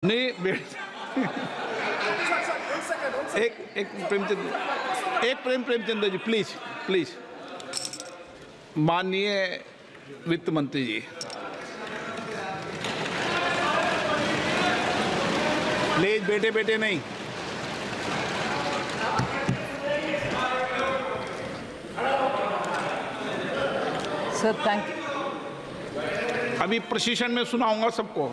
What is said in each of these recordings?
नहीं एक प्रेमचंद्र जी प्लीज माननीय वित्त मंत्री जी प्लीज बेटे नहीं। Sir thank you. अभी प्रशिक्षण में सुनाऊंगा सबको।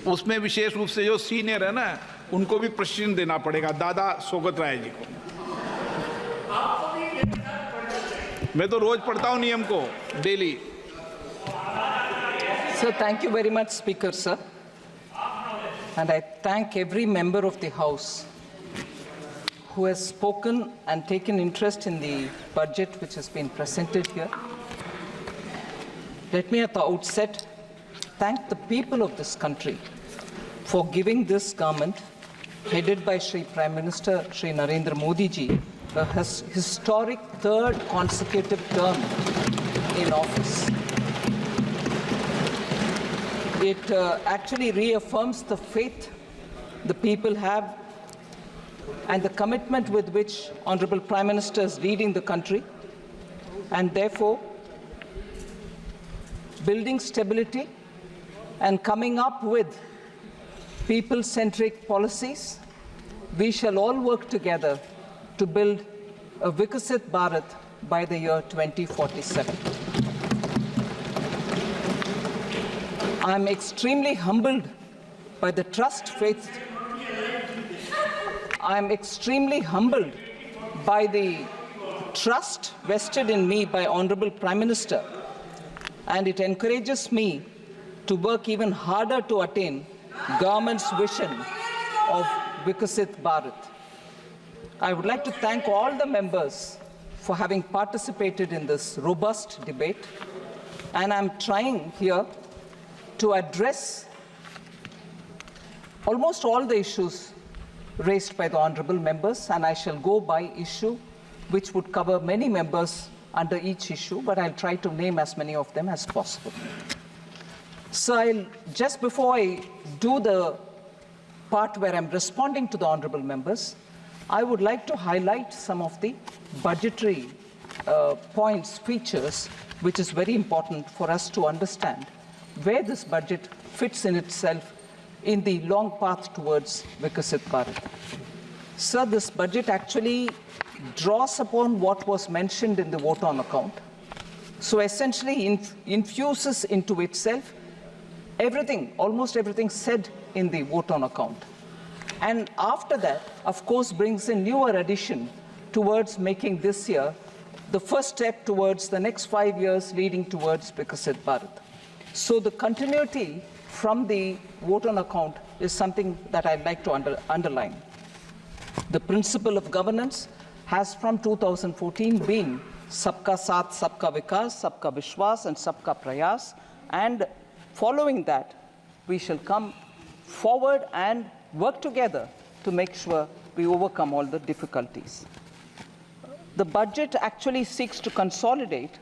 उसमें विशेष रूप से जो सीनियर है ना उनको भी प्रशिक्षण देना पड़ेगा, दादा सोगत राय जी को। मैं तो रोज पढ़ता हूं नियम को daily. Sir, thank you very much, Speaker, sir. And I thank every member of the House who has spoken and taken interest in the budget which has been presented here. Let me at the outset thank the people of this country for giving this government, headed by Shri Prime Minister Shri Narendra Modi ji, a historic third consecutive term in office. It actually reaffirms the faith the people have and the commitment with which Honorable Prime Minister is leading the country, and therefore building stability and coming up with people-centric policies. We shall all work together to build a Vikasit Bharat by the year 2047. I am extremely humbled by the trust faith. I am extremely humbled by the trust vested in me by Honorable Prime Minister, and it encourages me to work even harder to attain government's vision of Vikasit Bharat. I would like to thank all the members for having participated in this robust debate, and I'm trying here to address almost all the issues raised by the honorable members, and I shall go by issue, which would cover many members under each issue, but I'll try to name as many of them as possible. So just before I do the part where I'm responding to the honorable members, I would like to highlight some of the budgetary points, features, which is very important for us to understand where this budget fits in itself in the long path towards Vikasit Bharat. Sir, this budget actually draws upon what was mentioned in the vote on account. So essentially infuses into itself everything, almost everything said in the vote on account. And after that, of course, brings a newer addition towards making this year the first step towards the next 5 years leading towards Vikasit Bharat. So the continuity from the vote on account is something that I'd like to underline. The principle of governance has from 2014 been Sabka Saath, Sabka Vikas, Sabka Vishwas, and Sabka Prayas. And following that, we shall come forward and work together to make sure we overcome all the difficulties. The budget actually seeks to consolidate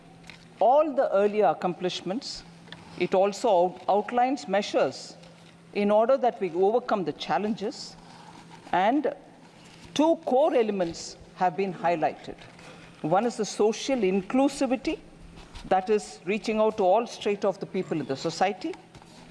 all the earlier accomplishments. It also outlines measures in order that we overcome the challenges, and two core elements have been highlighted. One is the social inclusivity, that is reaching out to all strata of the people in the society,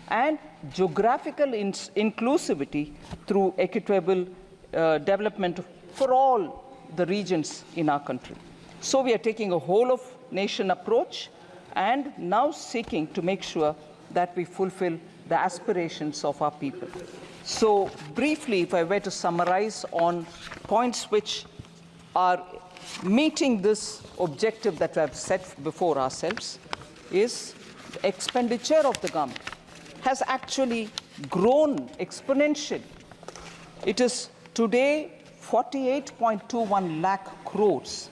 and geographical inclusivity through equitable development for all the regions in our country. So we are taking a whole of nation approach and now seeking to make sure that we fulfill the aspirations of our people. So briefly, if I were to summarize on points which are meeting this objective that we have set before ourselves, is the expenditure of the government has actually grown exponentially. It is today 48.21 lakh crores.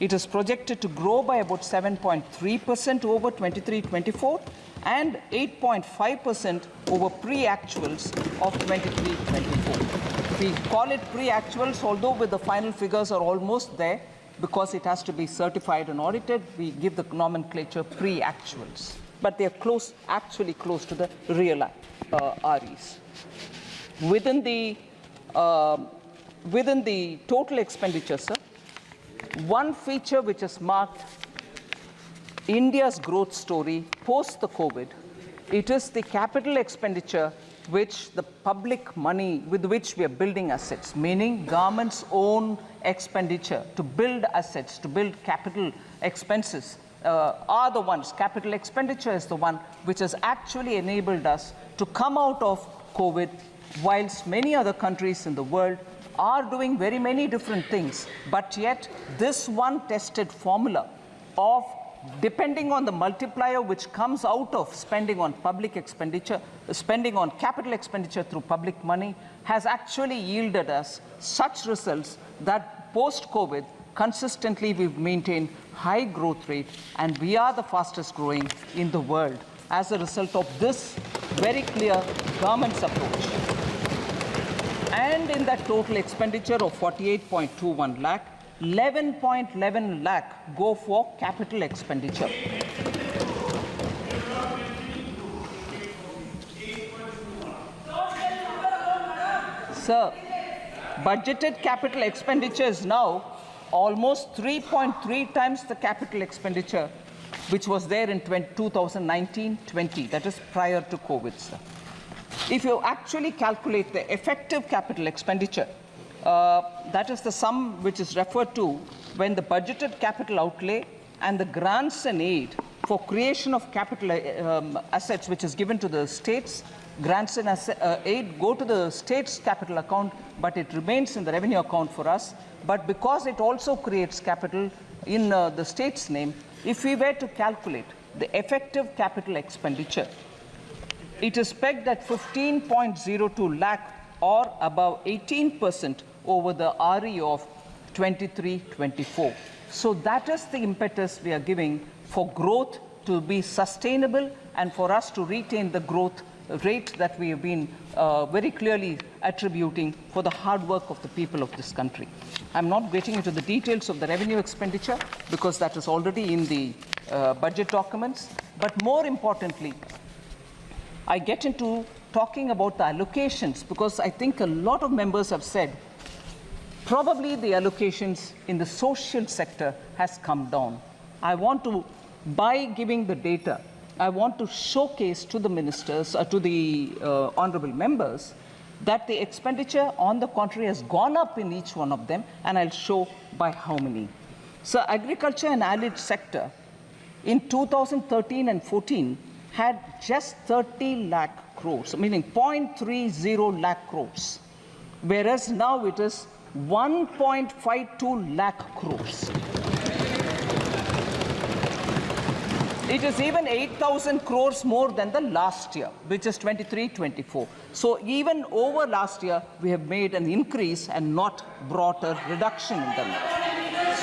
It is projected to grow by about 7.3% over 23-24 and 8.5% over pre-actuals of 23-24. We call it pre-actuals, although with the final figures are almost there, because it has to be certified and audited, we give the nomenclature pre-actuals. but they are close, actually close to the real REs. Within the total expenditure, sir, one feature which has marked India's growth story post the COVID, it is the capital expenditure which the public money with which we are building assets, meaning government's own expenditure to build assets, to build capital expenses, are the ones, capital expenditure is the one which has actually enabled us to come out of COVID, whilst many other countries in the world are doing very many different things. But yet, this one tested formula of depending on the multiplier which comes out of spending on public expenditure, spending on capital expenditure through public money, has actually yielded us such results that post-COVID, consistently we've maintained high growth rate, and we are the fastest growing in the world as a result of this very clear government's approach. And in that total expenditure of 48.21 lakh, 11.11 lakh go for capital expenditure. Sir, budgeted capital expenditure is now almost 3.3 times the capital expenditure which was there in 2019-20, that is prior to COVID, sir. If you actually calculate the effective capital expenditure, that is the sum which is referred to when the budgeted capital outlay and the grants and aid for creation of capital assets which is given to the states. Grants and aid go to the state's capital account, but it remains in the revenue account for us. But because it also creates capital in the state's name, if we were to calculate the effective capital expenditure, it is pegged at 15.02 lakh or above 18% over the RE of 23-24. So that is the impetus we are giving for growth to be sustainable and for us to retain the growth rate that we have been very clearly attributing for the hard work of the people of this country. I'm not getting into the details of the revenue expenditure because that is already in the budget documents. But more importantly, I get into talking about the allocations because I think a lot of members have said probably the allocations in the social sector has come down. I want to, by giving the data, I want to showcase to the ministers, to the honorable members, that the expenditure on the contrary has gone up in each one of them, and I'll show by how many. So agriculture and allied sector in 2013 and 14 had just 30 lakh crores, meaning 0.30 lakh crores, whereas now it is 1.52 lakh crores. It is even 8,000 crores more than the last year, which is 23-24. So even over last year, we have made an increase and not brought a reduction in them.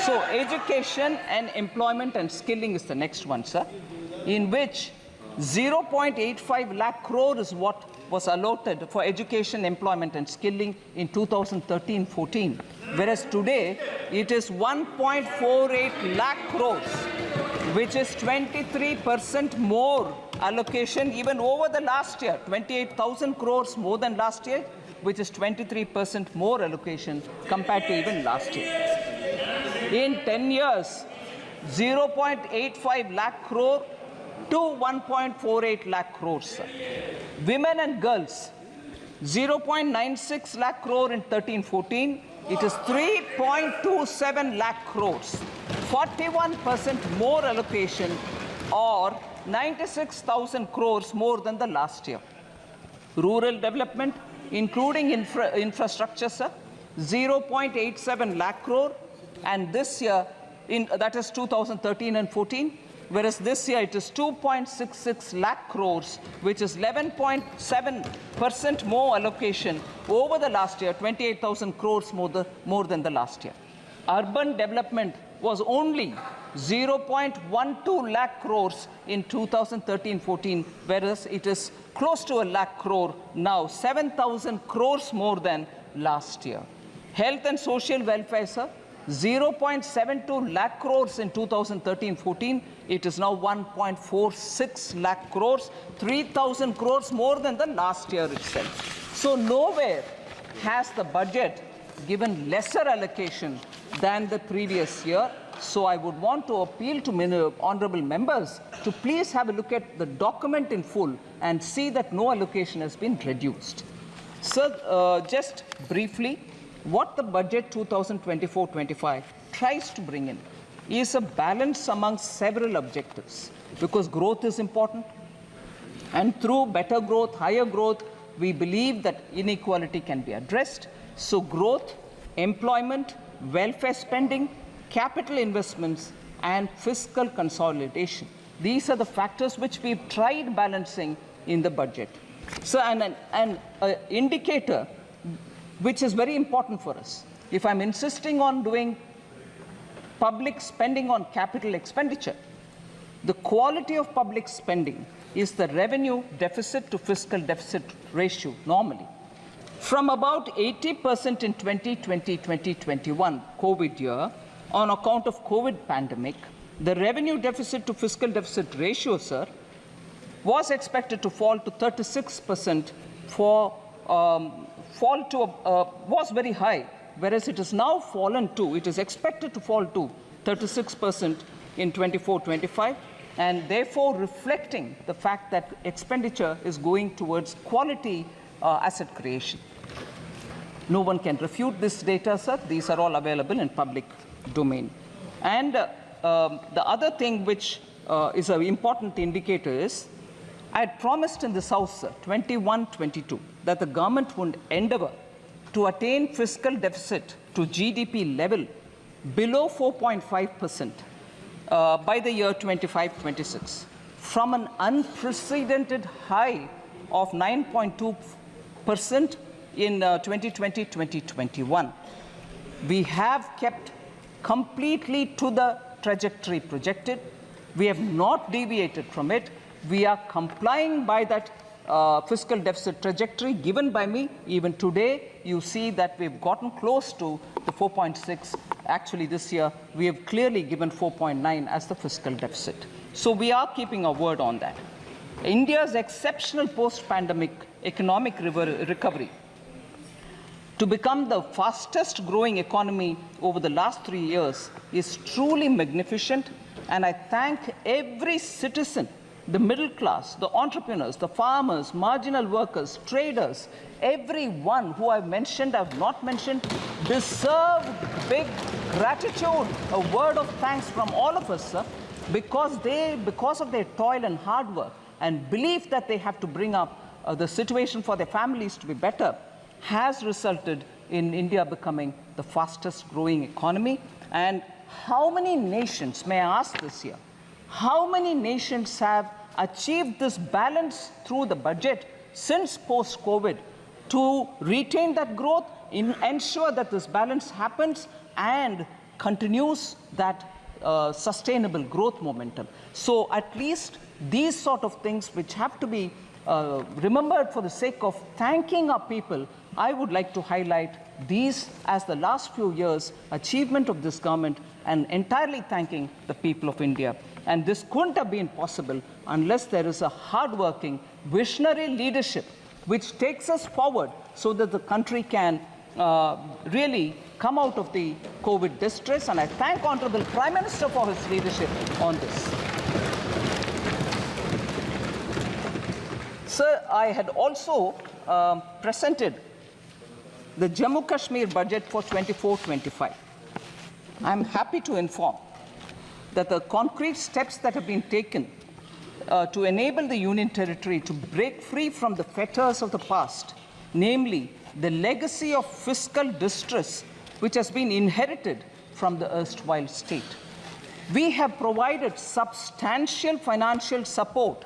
So education and employment and skilling is the next one, sir, in which 0.85 lakh crore is what was allotted for education, employment and skilling in 2013-14, whereas today it is 1.48 lakh crores, which is 23% more allocation even over the last year, 28,000 crores more than last year, which is 23% more allocation compared to even last year. In 10 years, 0.85 lakh crore to 1.48 lakh crores. Women and girls, 0.96 lakh crore in 13-14, it is 3.27 lakh crores. 41% more allocation or 96,000 crores more than the last year. Rural development, including infrastructure, sir, 0.87 lakh crore, and this year, that is 2013 and 14, whereas this year it is 2.66 lakh crores, which is 11.7% more allocation over the last year, 28,000 crores more than the last year. Urban development was only 0.12 lakh crores in 2013-14, whereas it is close to a lakh crore now, 7,000 crores more than last year. Health and social welfare, sir, 0.72 lakh crores in 2013-14. It is now 1.46 lakh crores, 3,000 crores more than the last year itself. So nowhere has the budget given lesser allocation than the previous year. So I would want to appeal to honorable members to please have a look at the document in full and see that no allocation has been reduced. Sir, just briefly, what the budget 2024-25 tries to bring in is a balance among several objectives, because growth is important, and through better growth, higher growth, we believe that inequality can be addressed. So growth, employment, welfare spending, capital investments, and fiscal consolidation. These are the factors which we've tried balancing in the budget. So an indicator which is very important for us. If I'm insisting on doing public spending on capital expenditure, the quality of public spending is the revenue deficit to fiscal deficit ratio normally. From about 80% in 2020-2021 COVID year, on account of COVID pandemic, the revenue deficit to fiscal deficit ratio, sir, was expected to fall to 36% was very high, whereas it is now fallen to, it is expected to fall to 36% in 24-25, and therefore reflecting the fact that expenditure is going towards quality asset creation. No one can refute this data, sir. These are all available in public domain. And the other thing which is an important indicator is, I had promised in this House, sir, 21-22, that the government would endeavor to attain fiscal deficit to GDP level below 4.5% by the year 25-26, from an unprecedented high of 9.2% in 2020-2021. We have kept completely to the trajectory projected. We have not deviated from it. We are complying by that fiscal deficit trajectory given by me. Even today, you see that we've gotten close to the 4.6. Actually, this year, we have clearly given 4.9 as the fiscal deficit. So we are keeping our word on that. India's exceptional post-pandemic economic recovery to become the fastest growing economy over the last 3 years is truly magnificent. And I thank every citizen, the middle class, the entrepreneurs, the farmers, marginal workers, traders, everyone who I've mentioned, I've not mentioned, deserve big gratitude, a word of thanks from all of us, sir, because of their toil and hard work and belief that they have to bring up the situation for their families to be better, has resulted in India becoming the fastest growing economy. And how many nations, may I ask this year, how many nations have achieved this balance through the budget since post-COVID to retain that growth, ensure that this balance happens and continues that sustainable growth momentum? So at least these sort of things which have to be remembered for the sake of thanking our people, I would like to highlight these as the last few years' achievement of this government and entirely thanking the people of India. And this couldn't have been possible unless there is a hardworking, visionary leadership which takes us forward so that the country can really come out of the COVID distress. And I thank Honorable Prime Minister for his leadership on this. Sir, I had also presented the Jammu Kashmir budget for 24-25. I'm happy to inform that the concrete steps that have been taken to enable the Union Territory to break free from the fetters of the past, namely the legacy of fiscal distress which has been inherited from the erstwhile state. We have provided substantial financial support,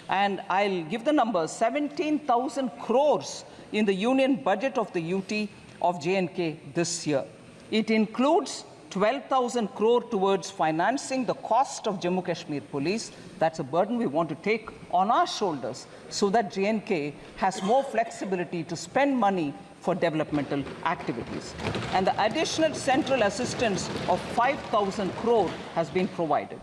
and I'll give the number, 17,000 crores in the union budget of the UT of J&K this year. It includes 12,000 crore towards financing the cost of Jammu Kashmir Police. That's a burden we want to take on our shoulders so that J&K has more flexibility to spend money for developmental activities. And the additional central assistance of 5,000 crore has been provided.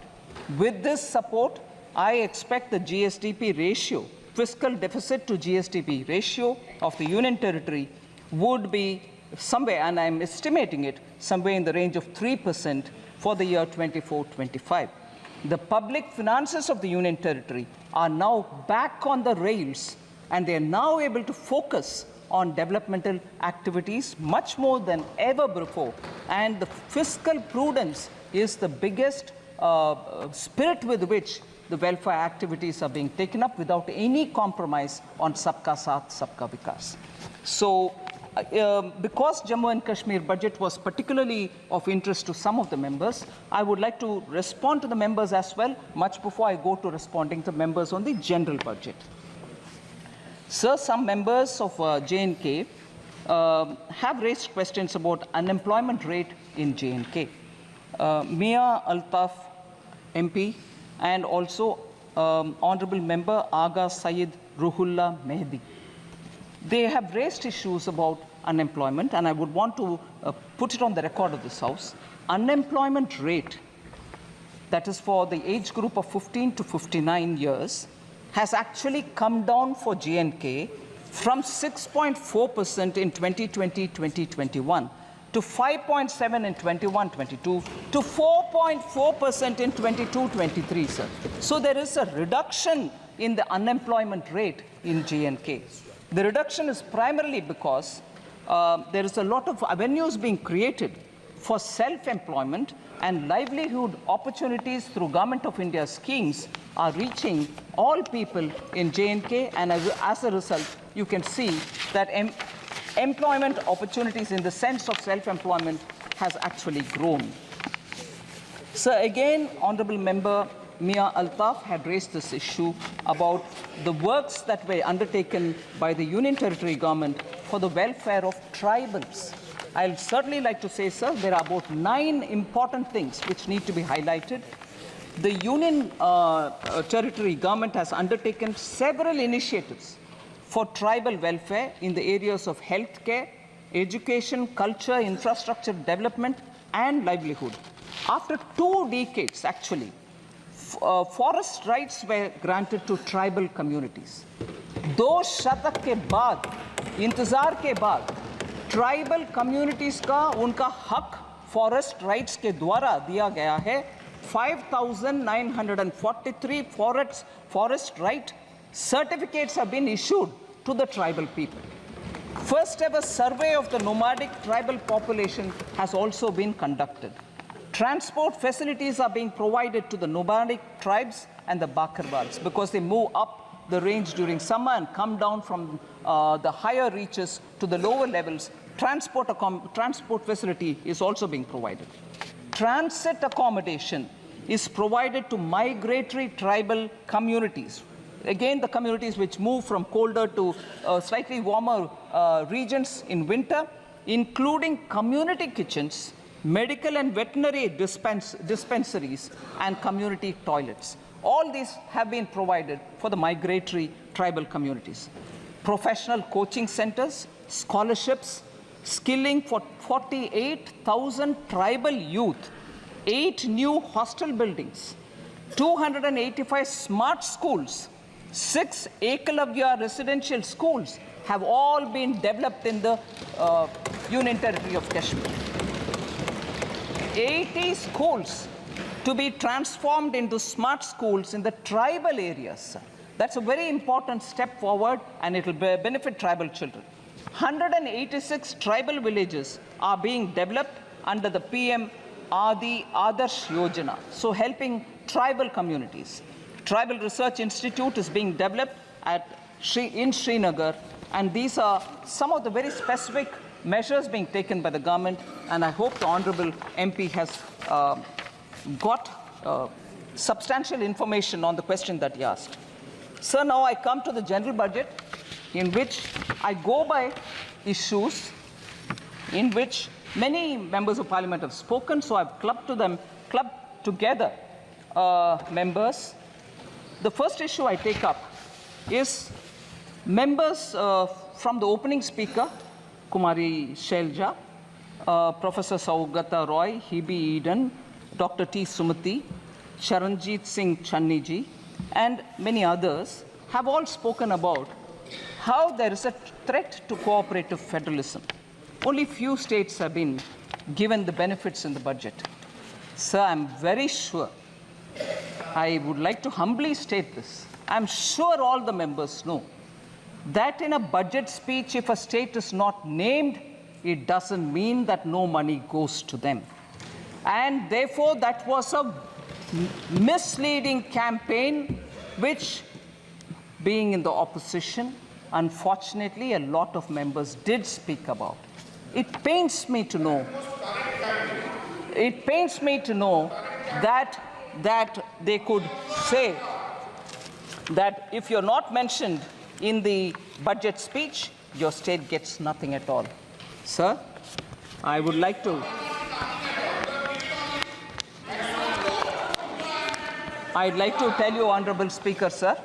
With this support, I expect the GSDP ratio, fiscal deficit to GSDP ratio of the Union Territory would be somewhere, and I'm estimating it, somewhere in the range of 3% for the year 24-25. The public finances of the Union Territory are now back on the rails, and they are now able to focus on developmental activities much more than ever before. And the fiscal prudence is the biggest spirit with which the welfare activities are being taken up without any compromise on Sabka Saath, Sabka Vikas. So, because Jammu and Kashmir budget was particularly of interest to some of the members, I would like to respond to the members as well, much before I go to responding to members on the general budget. Sir, some members of J&K have raised questions about unemployment rate in J&K. Mia Altaf MP and also Honorable Member Aga Syed Ruhullah Mehdi. They have raised issues about unemployment, and I would want to put it on the record of this House. Unemployment rate, that is for the age group of 15 to 59 years, has actually come down for J&K from 6.4% in 2020-2021 to 5.7% in 21-22 to 4.4% in 22-23, sir. So there is a reduction in the unemployment rate in J&K. The reduction is primarily because there is a lot of avenues being created for self-employment, and livelihood opportunities through Government of India schemes are reaching all people in J&K, and as a result, you can see that employment opportunities in the sense of self-employment has actually grown. So again, Honorable Member Mia Altaf had raised this issue about the works that were undertaken by the Union Territory government for the welfare of tribals. I'll certainly like to say, sir, there are about 9 important things which need to be highlighted. The Union Territory government has undertaken several initiatives for tribal welfare in the areas of healthcare, education, culture, infrastructure development, and livelihood. After 2 decades, actually, forest rights were granted to tribal communities. 2 शतक के बाद, इंतजार के बाद, tribal communities का उनका हक forest rights के द्वारा दिया गया है. 5,943 forest right certificates have been issued to the tribal people. First ever survey of the nomadic tribal population has also been conducted. Transport facilities are being provided to the nomadic tribes and the Bakarwals because they move up the range during summer and come down from the higher reaches to the lower levels. Transport facility is also being provided. Transit accommodation is provided to migratory tribal communities. Again, the communities which move from colder to slightly warmer regions in winter, including community kitchens, medical and veterinary dispensaries, and community toilets. All these have been provided for the migratory tribal communities. Professional coaching centers, scholarships, skilling for 48,000 tribal youth, 8 new hostel buildings, 285 smart schools, 6 Ekalavya residential schools have all been developed in the Union Territory of Kashmir. 80 schools to be transformed into smart schools in the tribal areas. That's a very important step forward, and it will benefit tribal children. 186 tribal villages are being developed under the PM Adi Adarsh Yojana, so helping tribal communities. Tribal Research Institute is being developed in Srinagar, and these are some of the very specific measures being taken by the government, and I hope the Honourable MP has got substantial information on the question that he asked. Sir, now I come to the general budget, in which I go by issues in which many members of parliament have spoken, so I've clubbed together members. The first issue I take up is members from the opening speaker Kumari Shelja, Professor Saugata Roy, Hebe Eden, Dr. T. Sumati, Charanjit Singh Channiji, and many others have all spoken about how there is a threat to cooperative federalism. Only few states have been given the benefits in the budget. Sir, I'm very sure, I would like to humbly state this, I'm sure all the members know that in a budget speech, if a state is not named, it doesn't mean that no money goes to them. And therefore, that was a misleading campaign, which, being in the opposition, unfortunately, a lot of members did speak about. It pains me to know. It pains me to know that they could say that if you're not mentioned in the budget speech, your state gets nothing at all. Sir, I would like to I'd like to tell you, Honorable Speaker, sir,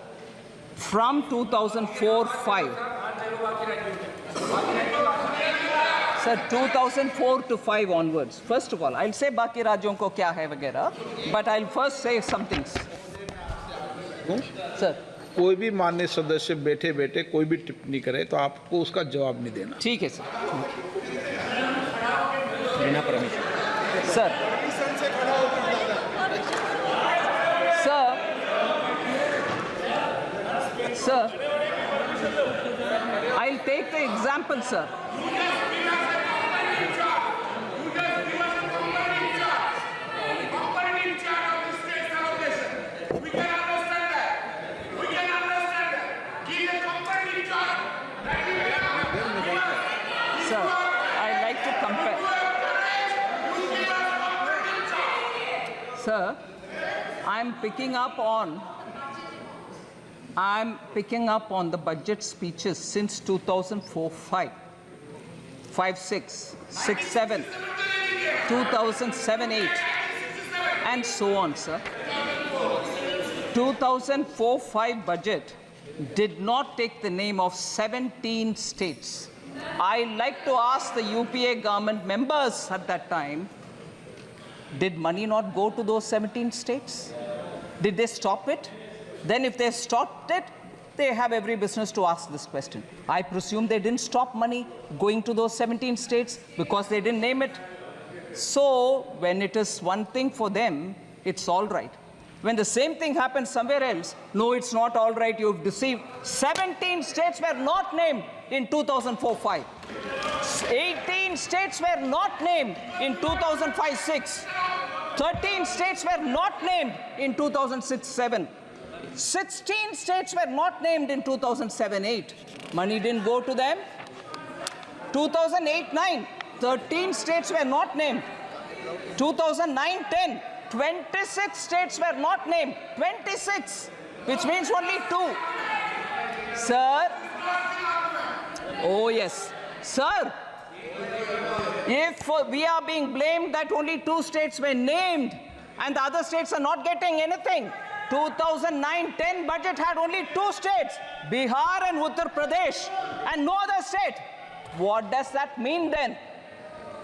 from 2004-5, sir, 2004 to 5 onwards. First of all, I'll say बाकी राज्यों को क्या है वगैरह, but I'll first say some things. Sir, कोई भी माननीय सदस्य बैठे बैठे कोई भी टिप्पणी करे तो आपको उसका जवाब नहीं देना। ठीक है सर। बिना permission. Sir, Sir, I'll take the example, sir. Sir, I'd like to compare. Sir, I'm picking up on the budget speeches since 2004-5, 5-6, 6-7, 2007-8, and so on, sir. 2004-5 budget did not take the name of 17 states. I'd like to ask the UPA government members at that time, did money not go to those 17 states? Did they stop it? Then if they stopped it, they have every business to ask this question. I presume they didn't stop money going to those 17 states because they didn't name it. So when it is one thing for them, it's all right. When the same thing happens somewhere else, no, it's not all right, you've deceived. 17 states were not named in 2004-5. 18 states were not named in 2005-6. 13 states were not named in 2006-7. 16 states were not named in 2007-8. Money didn't go to them. 2008-9, 13 states were not named. 2009-10, 26 states were not named. 26, which means only 2. Sir, oh yes, sir, if we are being blamed that only 2 states were named and the other states are not getting anything, 2009-10 budget had only 2 states, Bihar and Uttar Pradesh, and no other state. What does that mean then?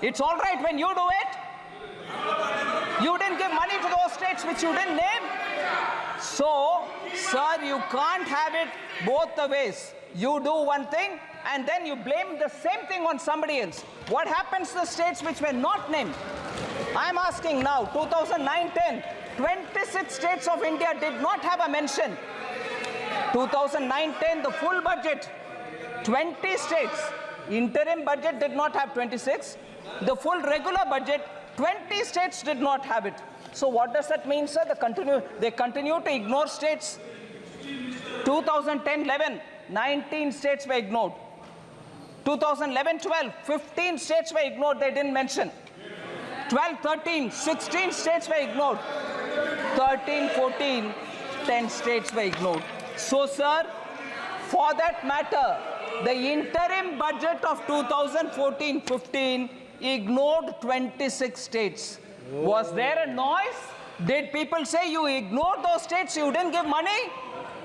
It's all right when you do it. You didn't give money to those states which you didn't name. So, sir, you can't have it both the ways. You do one thing and then you blame the same thing on somebody else. What happens to the states which were not named? I'm asking now, 2009-10, 26 states of India did not have a mention. 2009-10, the full budget, 20 states. Interim budget did not have 26. The full regular budget, 20 states did not have it. So what does that mean, sir? They continue to ignore states. 2010-11, 19 states were ignored. 2011-12, 15 states were ignored, they didn't mention. 12-13, 16 states were ignored. 13-14, 10 states were ignored. So, sir, for that matter, the interim budget of 2014-15 ignored 26 states. Was there a noise? Did people say you ignored those states, you didn't give money?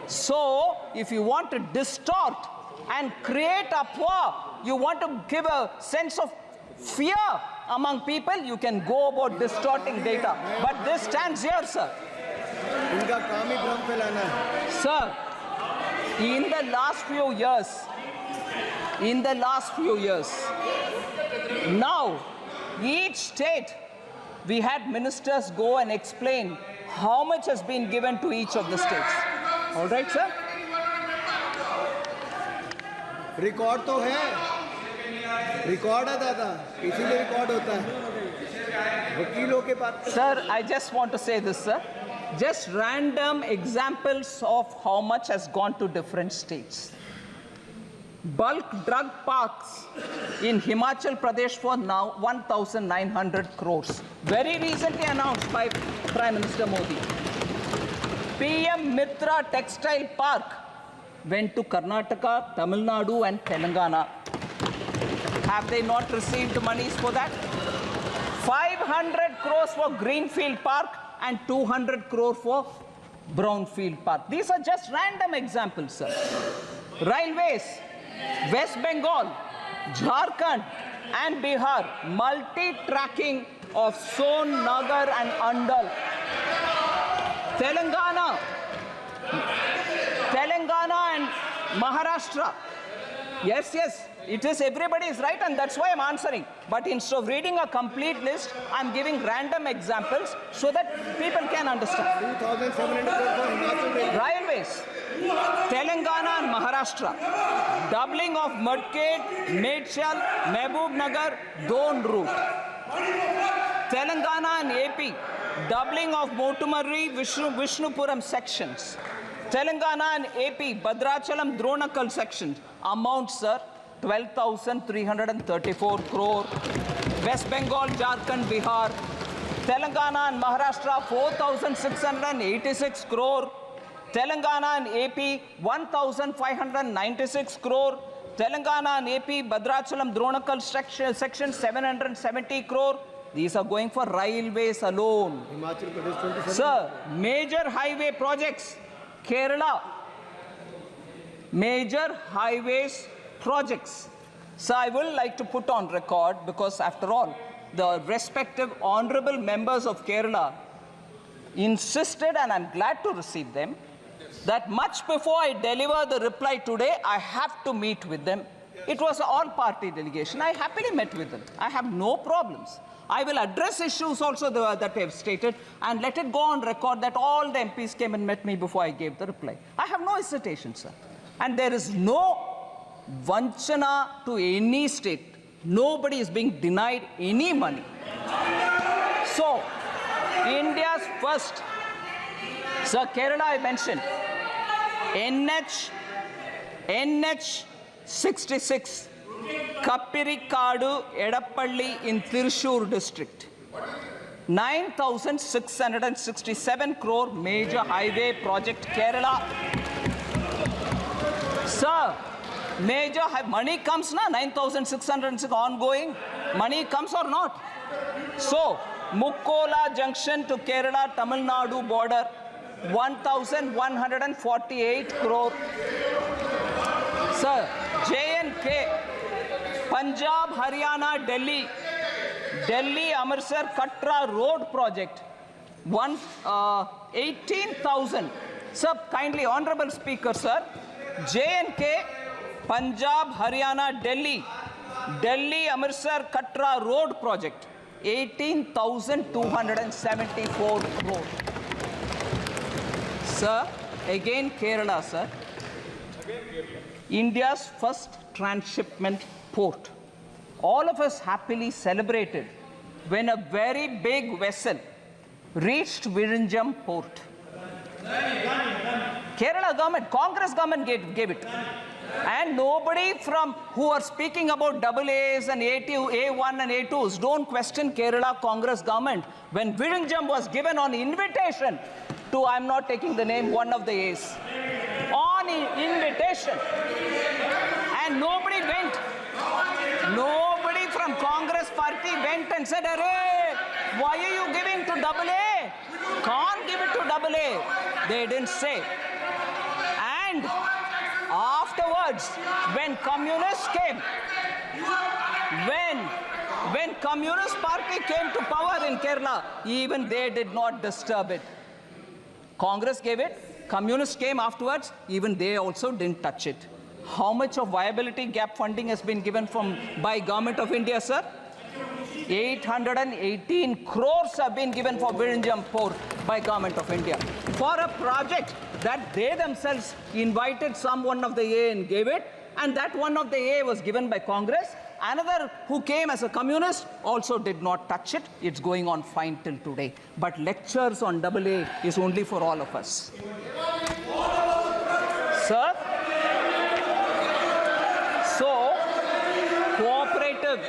So, if you want to distort and create uproar. You want to give a sense of fear among people, you can go about distorting data. But this stands here, sir. इनका काम ही भ्रम फैलाना है। Sir, in the last few years, now each state, we had ministers go and explain how much has been given to each of the states. All right, sir? Record तो है, record है दादा, इसीलिए रिकॉर्ड होता है वकीलों के पास। Sir, I just want to say this, sir. Just random examples of how much has gone to different states. Bulk drug parks in Himachal Pradesh for now 1,900 crores. Very recently announced by Prime Minister Modi. PM Mitra Textile Park went to Karnataka, Tamil Nadu and Telangana. Have they not received monies for that? 500 crores for Greenfield Park and 200 crore for Brownfield Park. These are just random examples, sir. Railways, West Bengal, Jharkhand and Bihar, multi-tracking of Son, Nagar and Andal. Telangana and Maharashtra. Yes, it is, everybody is right, and that's why I'm answering. But instead of reading a complete list, I'm giving random examples so that people can understand. 2,700 crore for Himachal Railway. Railways, Telangana and Maharashtra, doubling of Mudked, Medchal, Mehboob Nagar, Don route. Telangana and AP, doubling of Motumarri, Vishnupuram sections. Telangana and AP, Bhadrachalam, Dronakal sections. Amount, sir, 12,334 crore. West Bengal, Jharkhand, Bihar. Telangana and Maharashtra, 4,686 crore. Telangana and AP, 1,596 crore. Telangana and AP, Bhadrachalam, Dronakal section, 770 crore. These are going for railways alone. Himachal Pradesh 27. Sir, major highway projects, Kerala, major highways projects. So I will like to put on record, because after all, the respective honorable members of Kerala insisted, and I'm glad to receive them, that much before I deliver the reply today, I have to meet with them. It was an all-party delegation. I happily met with them. I have no problems. I will address issues also that I have stated, and let it go on record that all the MPs came and met me before I gave the reply. I have no hesitation, sir. And there is no vanchana to any state. Nobody is being denied any money. So, India's first, sir, Kerala I mentioned, NH 66, Kappirikadu, Edappalli in Thrissur district. 9,667 crore major highway project, Kerala. Sir, major money comes na, 9,606 ongoing. Money comes or not? So, Mukkola junction to Kerala, Tamil Nadu border, 1,148 crore. Sir, J&K, Punjab, Haryana, Delhi, Amritsar, Katra road project, 18,000. Sir, kindly, honorable speaker, sir, J&K, Punjab, Haryana, Delhi, Amritsar, Katra road project, 18,274 crore. Sir, again Kerala, sir. India's first transshipment port. All of us happily celebrated when a very big vessel reached Virinjam port. Kerala government, Congress government gave it. And nobody from who are speaking about AAs and A1 and A2s don't question Kerala Congress government when Virinjam was given on invitation to, I'm not taking the name, one of the A's. On invitation. And nobody went. Nobody from Congress party went and said, "Arey, why are you giving to AA? Can't give it to AA." They didn't say. And afterwards, afterwards, when communists came, when Communist Party came to power in Kerala, even they did not disturb it. Congress gave it, communists came afterwards, even they also didn't touch it. How much of viability gap funding has been given by Government of India, sir? 818 crores have been given for Virinjam Port by Government of India for a project that they themselves invited one of the A and gave it, and that one of the A was given by Congress. Another who came as a communist also did not touch it. It's going on fine till today. But lectures on AA is only for all of us. Sir? So, cooperative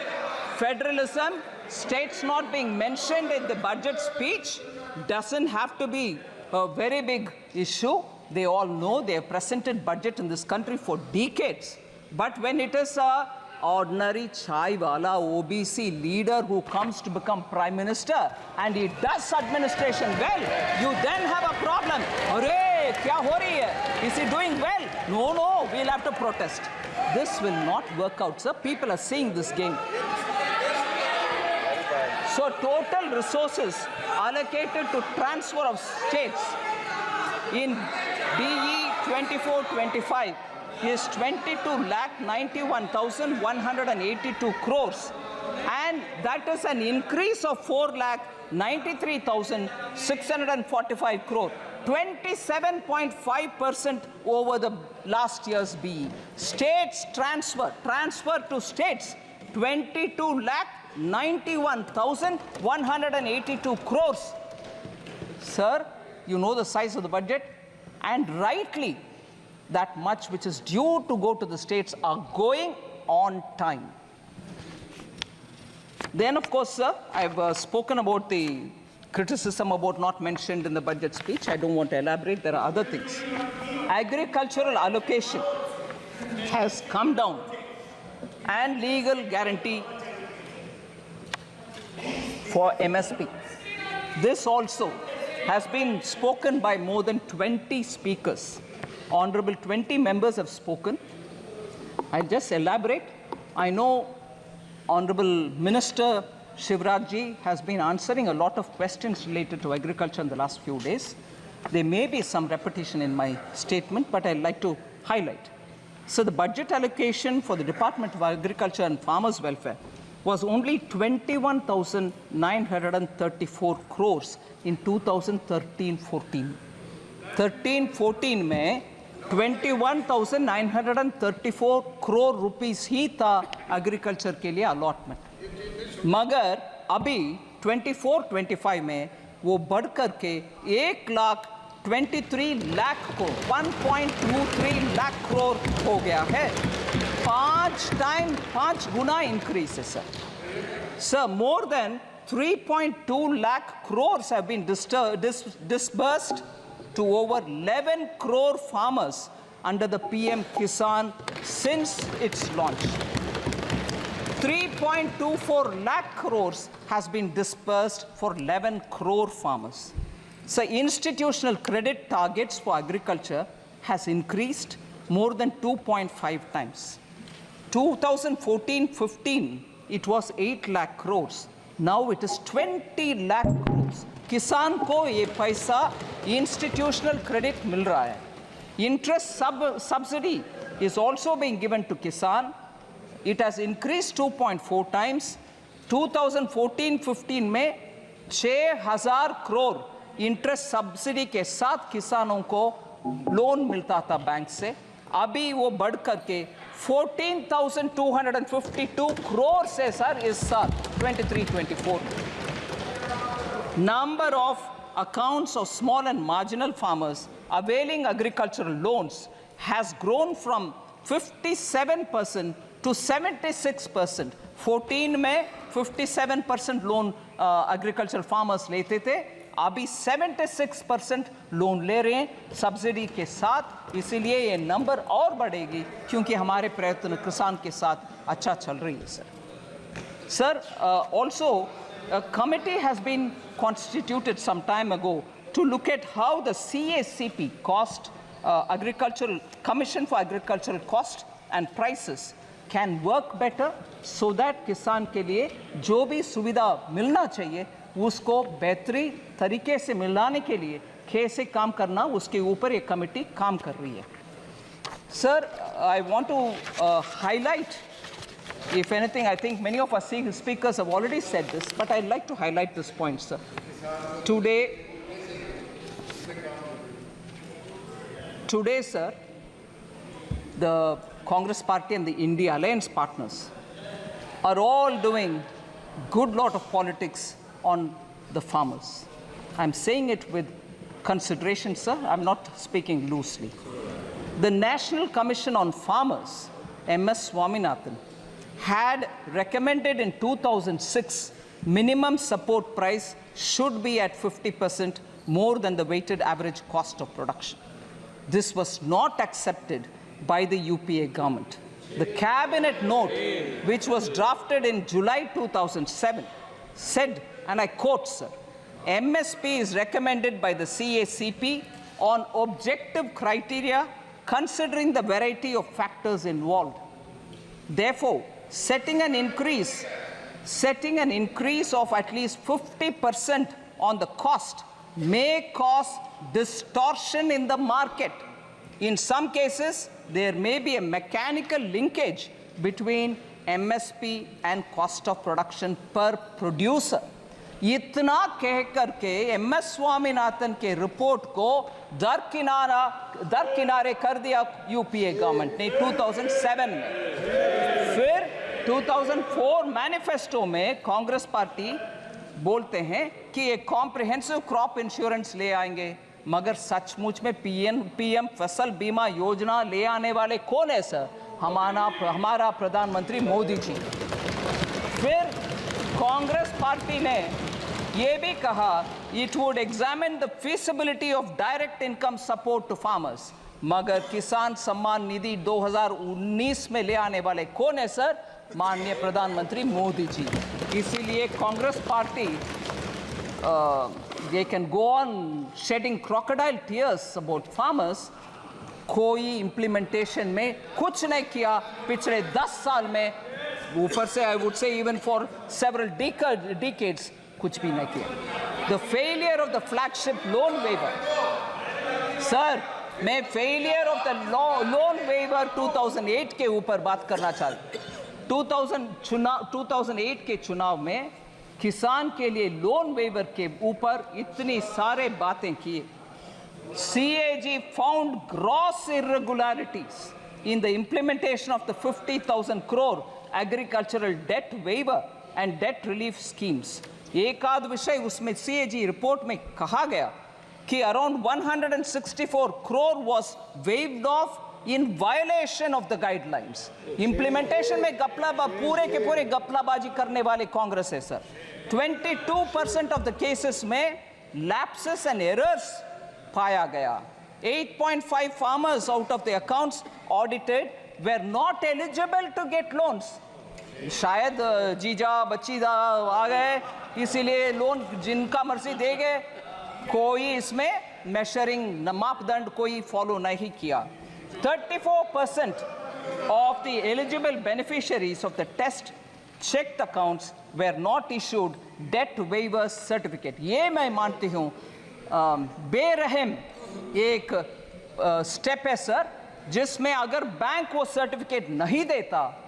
federalism, states not being mentioned in the budget speech, doesn't have to be a very big issue. They all know they have presented budget in this country for decades. But when it is a ordinary chai wala OBC leader who comes to become prime minister and he does administration well, you then have a problem. Arey, kya ho rahi hai? Is he doing well? No, we'll have to protest. This will not work out, sir. People are seeing this game. So total resources allocated to transfer of states in BE 24-25 is 22,91,182 crores, and that is an increase of 4,93,645 crore, 27.5% over the last year's BE. States transfer to states, 22,91,182 crores. Sir, you know the size of the budget, and rightly, that much which is due to go to the states are going on time. Then, of course, sir, I've spoken about the criticism about not mentioned in the budget speech. I don't want to elaborate. There are other things. Agricultural allocation has come down, and legal guarantee for MSP. This also has been spoken by more than 20 speakers. Honorable 20 members have spoken. I'll just elaborate. I know Honorable Minister Shivraj Ji has been answering a lot of questions related to agriculture in the last few days. There may be some repetition in my statement, but I'd like to highlight. So the budget allocation for the Department of Agriculture and Farmers Welfare was only 21,934 crores in 2013-14. 13-14 में 21,934 crore rupees ही था agriculture के लिए allotment. मगर अभी 24-25 में वो बढ़ करके 1,23 लाख को 1.23 लाख crore हो गया है. 5 गुना increase है, sir. Sir, more than 3.2 lakh crores have been disbursed to over 11 crore farmers under the PM Kisan since its launch. 3.24 lakh crores has been disbursed for 11 crore farmers. So institutional credit targets for agriculture has increased more than 2.5 times. 2014-15, it was 8 lakh crores. Now it is 20 lakh crores. किसान को ये पैसा institutional credit मिल रहा है. Interest subsidy is also being given to kisan. It has increased 2.4 times. 2014-15 में 6,000 crore interest subsidy के साथ किसानों को लोन मिलता था बैंक से. अभी वो बढ़ करके 14,252 crore से सर इस साल 23-24. Number of accounts of small and marginal farmers availing agricultural loans has grown from 57% to 76%. 14 में 57% लोन agricultural farmers लेते थे. अभी 76% लोन ले रहे हैं सब्सिडी के साथ. इसीलिए ये नंबर और बढ़ेगी क्योंकि हमारे प्रयत्न किसान के साथ अच्छा चल रही है sir. Sir, also a committee has been constituted some time ago to look at how the CACP cost, Agricultural Commission for Agricultural Cost, and prices can work better so that किसान के लिए जो भी सुविधा मिलना चाहिए उसको बेहतरी तरीके से मिलाने के लिए कैसे काम करना, उसके ऊपर एक कमेटी काम कर रही है. Sir, I want to highlight, if anything, I think many of our speakers have already said this, but I'd like to highlight this point, sir. Today, sir, the Congress Party and the India Alliance partners are all doing good lot of politics on the farmers. I'm saying it with consideration, sir. I'm not speaking loosely. The National Commission on Farmers, MS Swaminathan, had recommended in 2006 minimum support price should be at 50% more than the weighted average cost of production. This was not accepted by the UPA government. The cabinet note, which was drafted in July 2007, said, and I quote, sir, MSP is recommended by the CACP on objective criteria considering the variety of factors involved. Therefore, setting an increase of at least 50% on the cost may cause distortion in the market. In some cases, there may be a mechanical linkage between MSP and cost of production per producer. इतना कह करके MS Swaminathan के report को दरकिनारे कर दिया UPA government ने 2007 में. फिर 2004 मैनिफेस्टो में कांग्रेस पार्टी बोलते हैं कि एक कॉम्प्रिहेंसिव क्रॉप इंश्योरेंस ले आएंगे, मगर सचमुच में पीएम फसल बीमा योजना ले आने वाले कौन है सर? हमारा प्रधानमंत्री मोदी जी. फिर कांग्रेस पार्टी ने ये भी कहा it would examine the feasibility of direct income support to farmers, मगर किसान सम्मान निधि 2019 में ले आने वाले कौन है सर? माननीय प्रधानमंत्री मोदी जी. इसीलिए Congress party they can go on shedding crocodile tears about farmers. कोई इम्प्लीमेंटेशन में कुछ नहीं किया पिछले 10 साल में. ऊपर से I would say even for several decades कुछ भी नहीं किया. The failure of the flagship loan waiver. Sir, मैं failure of the loan waiver 2008 के ऊपर बात करना चाहता हूँ. 2008 के चुनाव में किसान के लिए लोन वेवर के ऊपर इतनी सारे बातें की. CAG found gross irregularities in the implementation of the 50,000 crore agricultural debt waiver and debt relief schemes. एक आध विषय उसमें CAG रिपोर्ट में कहा गया कि around 164 crore was waived off in violation of the guidelines. Implementation में पूरे के पूरे गपलाबाजी करने वाले कांग्रेस है सर. 22% of the cases में lapses and errors पाया गया. 8.5 farmers out of the accounts audited were not eligible to get loans. शायद जीजा बच्चीदा आ गए इसीलिए लोन जिनका मर्जी दे गए. कोई इसमें मेजरिंग मापदंड कोई फॉलो नहीं किया. 34% of the eligible beneficiaries of the test checked accounts were not issued debt waiver certificate. ये मैं मानती हूँ बेरहम एक स्टेप है सर, जिसमें अगर बैंक वो सर्टिफिकेट नहीं देता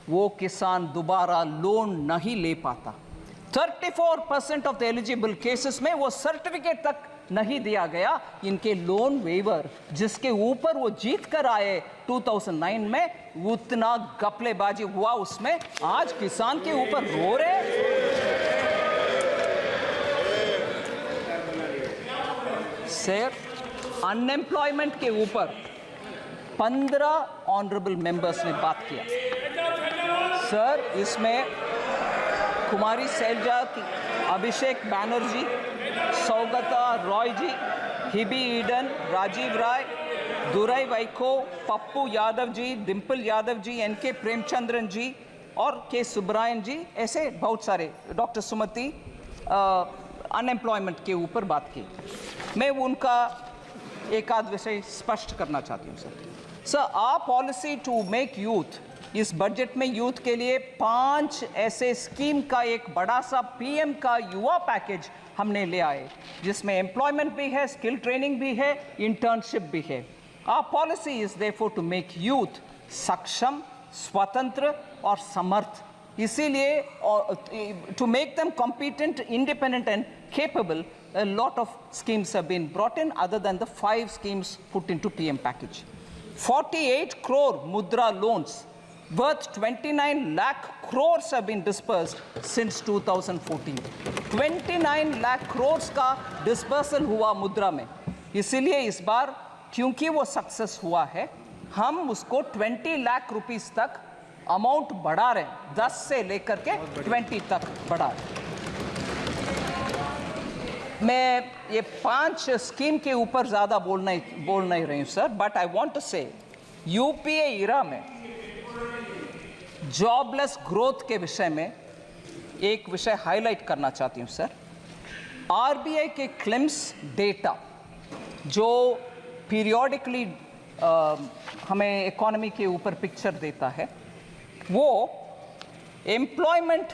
वो किसान दोबारा लोन नहीं ले पाता. 34% ऑफ द एलिजिबल केसेस में वो सर्टिफिकेट तक नहीं दिया गया. इनके लोन वेवर जिसके ऊपर वो जीत कर आए 2009 में, उतना गपलेबाजी हुआ उसमें. आज किसान के ऊपर रो रहे. सर, अनएम्प्लॉयमेंट के ऊपर 15 ऑनरेबल मेंबर्स ने बात किया. सर, इसमें कुमारी सैलजा की, अभिषेक बैनर्जी, सौगता रॉय जी, हिबी ईडन, राजीव राय, दुराई वाइको, पप्पू यादव जी, डिम्पल यादव जी, एनके प्रेमचंद्रन जी और के सुब्रायन जी, ऐसे बहुत सारे, डॉक्टर सुमति, अनएम्प्लॉयमेंट के ऊपर बात की. मैं उनका एक आध विषय स्पष्ट करना चाहती हूँ sir. Sir, our policy to make youth, इस बजट में यूथ के लिए 5 ऐसे स्कीम का एक बड़ा सा पीएम का युवा पैकेज हमने ले आए, जिसमें एम्प्लॉयमेंट भी है, स्किल ट्रेनिंग भी है, इंटर्नशिप भी है. Our policy is therefore to make youth सक्षम, स्वतंत्र और समर्थ. इसीलिए to make them competent, independent and capable, a lot of schemes have been brought in other than the 5 schemes put into PM package. 48 crore mudra loans worth 29 lakh crores have been dispersed since 2014. 29 lakh crores का dispersal हुआ मुद्रा में. इसीलिए इस बार क्योंकि वो success हुआ है, हम उसको 20 लाख रुपीस तक अमाउंट बढ़ा रहे हैं, 10 से लेकर के 20 तक बढ़ा रहे हैं. मैं ये 5 स्कीम के ऊपर ज़्यादा बोल नहीं रही हूँ sir, but I want to say UPA era में जॉबलेस ग्रोथ के विषय में एक विषय हाईलाइट करना चाहती हूँ सर. आरबीआई के क्लेम्स डेटा जो पीरियोडिकली हमें इकोनॉमी के ऊपर पिक्चर देता है, वो एम्प्लॉयमेंट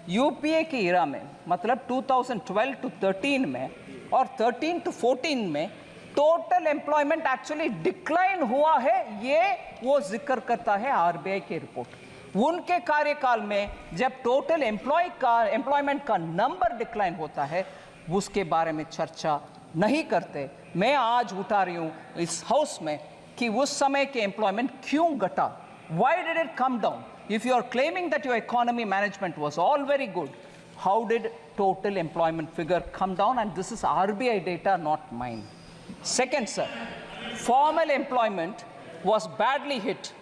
यूपीए के इरा में, मतलब 2012 to 13 में और 13 to 14 में टोटल एम्प्लॉयमेंट एक्चुअली डिक्लाइन हुआ है. ये वो जिक्र करता है आरबीआई की रिपोर्ट. उनके कार्यकाल में जब टोटल एम्प्लॉयमेंट का नंबर डिक्लाइन होता है, उसके बारे में चर्चा नहीं करते. मैं आज उठा रही हूँ इस हाउस में कि उस समय के एम्प्लॉयमेंट क्यों घटा. Why did it come down? If you are claiming that your economy management was all very good, how did total employment figure come down? And this is RBI data, not mine. Second, sir, formal employment was badly hit.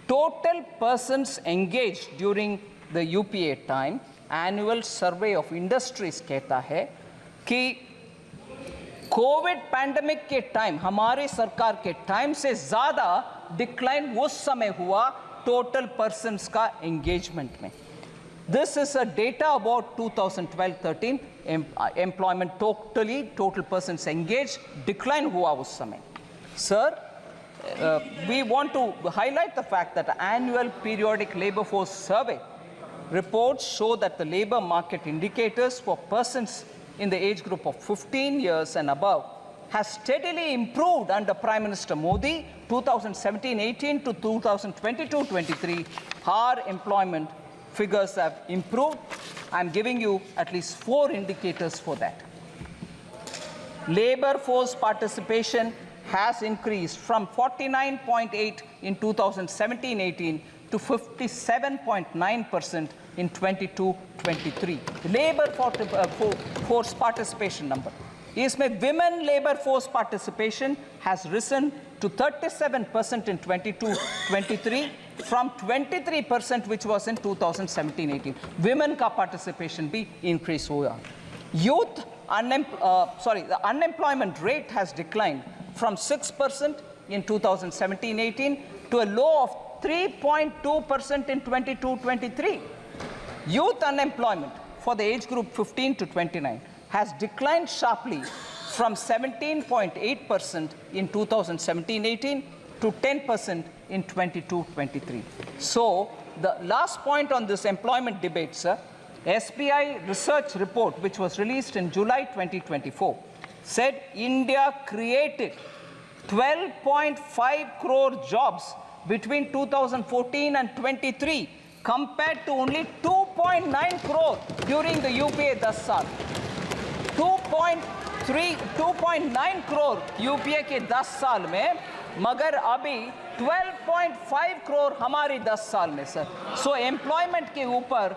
Total persons engaged during the UPA time, annual survey of industries कहता है कि Covid pandemic के time, हमारे सरकार के time से ज़्यादा decline उस समय हुआ टोटल पर्सन्स का एंगेजमेंट में. This is a data about 2012-13 employment total persons engage decline हुआ उस समय. Sir, we want to highlight the fact that the annual periodic labor force survey reports show that the labor market indicators for persons in the age group of 15 years and above has steadily improved under Prime Minister Modi 2017-18 to 2022-23. Our employment figures have improved. I'm giving you at least 4 indicators for that. Labor force participation has increased from 49.8 in 2017-18 to 57.9% in 22-23. Labor force participation number. इसमें women labor force participation has risen to 37% in 22-23 from 23% which was in 2017-18. Women का participation भी increase हुआ. Youth the unemployment rate has declined from 6% in 2017-18 to a low of 3.2% in 22-23. Youth unemployment for the age group 15 to 29 has declined sharply from 17.8% in 2017-18 to 10% in 22-23. So the last point on this employment debate, sir, SBI research report, which was released in July 2024, said India created 12.5 crore jobs between 2014 and 23 compared to only 2.9 crore during the UPA 10 साल. 2.9 crore UPA के 10 साल में, मगर अभी 12.5 crore हमारी 10 साल में sir. So employment के ऊपर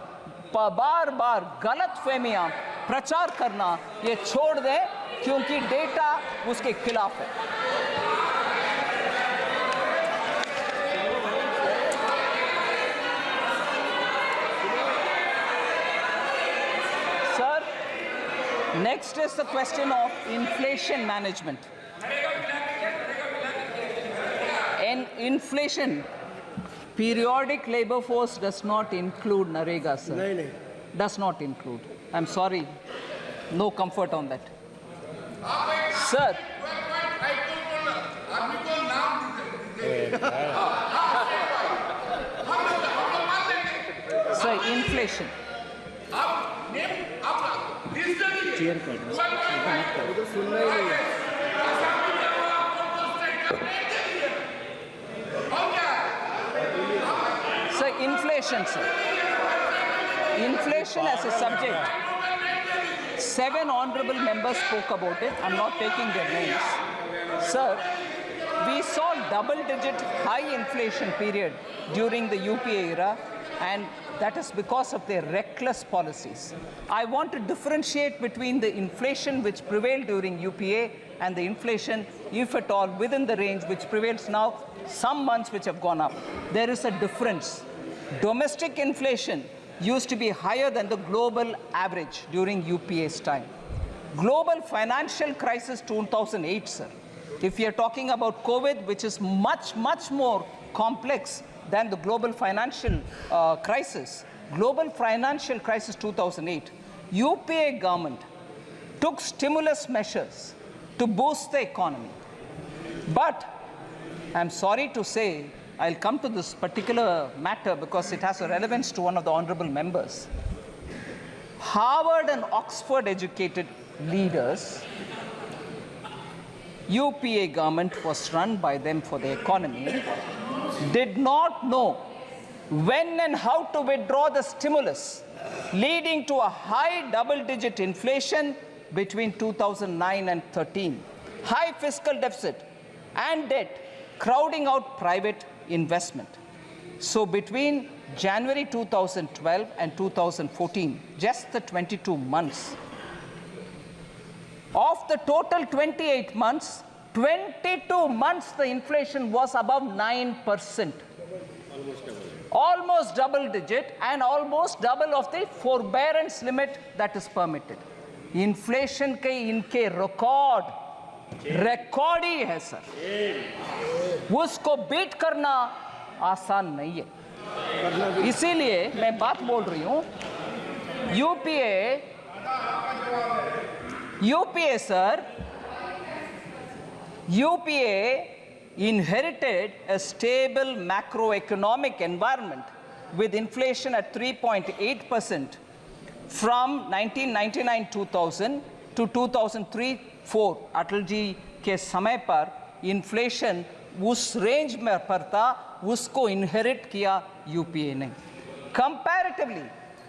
बार बार गलत फहमियां प्रचार करना ये छोड़ दें, क्योंकि डेटा उसके खिलाफ है. Sir, next is the question of inflation management. And inflation, periodic labor force does not include Narega, sir. नहीं. Does not include. I'm sorry. No comfort on that. Sir. Sir, inflation. Chair कर दो, तो सुनना ही नहीं है। Sir, inflation, sir. Inflation as a subject. 7 honorable members spoke about it. I'm not taking their names. Sir, we saw double-digit high inflation period during the UPA era, and that is because of their reckless policies. I want to differentiate between the inflation which prevailed during UPA and the inflation, if at all, within the range which prevails now, some months which have gone up. There is a difference. Domestic inflation used to be higher than the global average during UPA's time. Global financial crisis 2008, sir. If we are talking about COVID, which is much, much more complex than the global financial crisis, global financial crisis 2008, UPA government took stimulus measures to boost the economy. But I'm sorry to say, I'll come to this particular matter because it has a relevance to one of the honorable members. Harvard and Oxford educated leaders, UPA government was run by them for the economy, did not know when and how to withdraw the stimulus, leading to a high double-digit inflation between 2009 and 13, high fiscal deficit and debt, crowding out private investment. So between January 2012 and 2014, just the 22 months, of the total 28 months, 22 months the inflation was above 9%. Almost double digit and almost double of the forbearance limit that is permitted. Inflation के इनके record ही है sir, उसको beat करना आसान नहीं है। इसीलिए मैं बात बोल रही हूं, UPA sir, UPA inherited a stable macroeconomic environment with inflation at 3.8% from 1999-2000 to 2003-4. Atal ji के समय पर इन्फ्लेशन उस रेंज में पर था, उसको इनहेरिट किया UPA ने. Comparatively,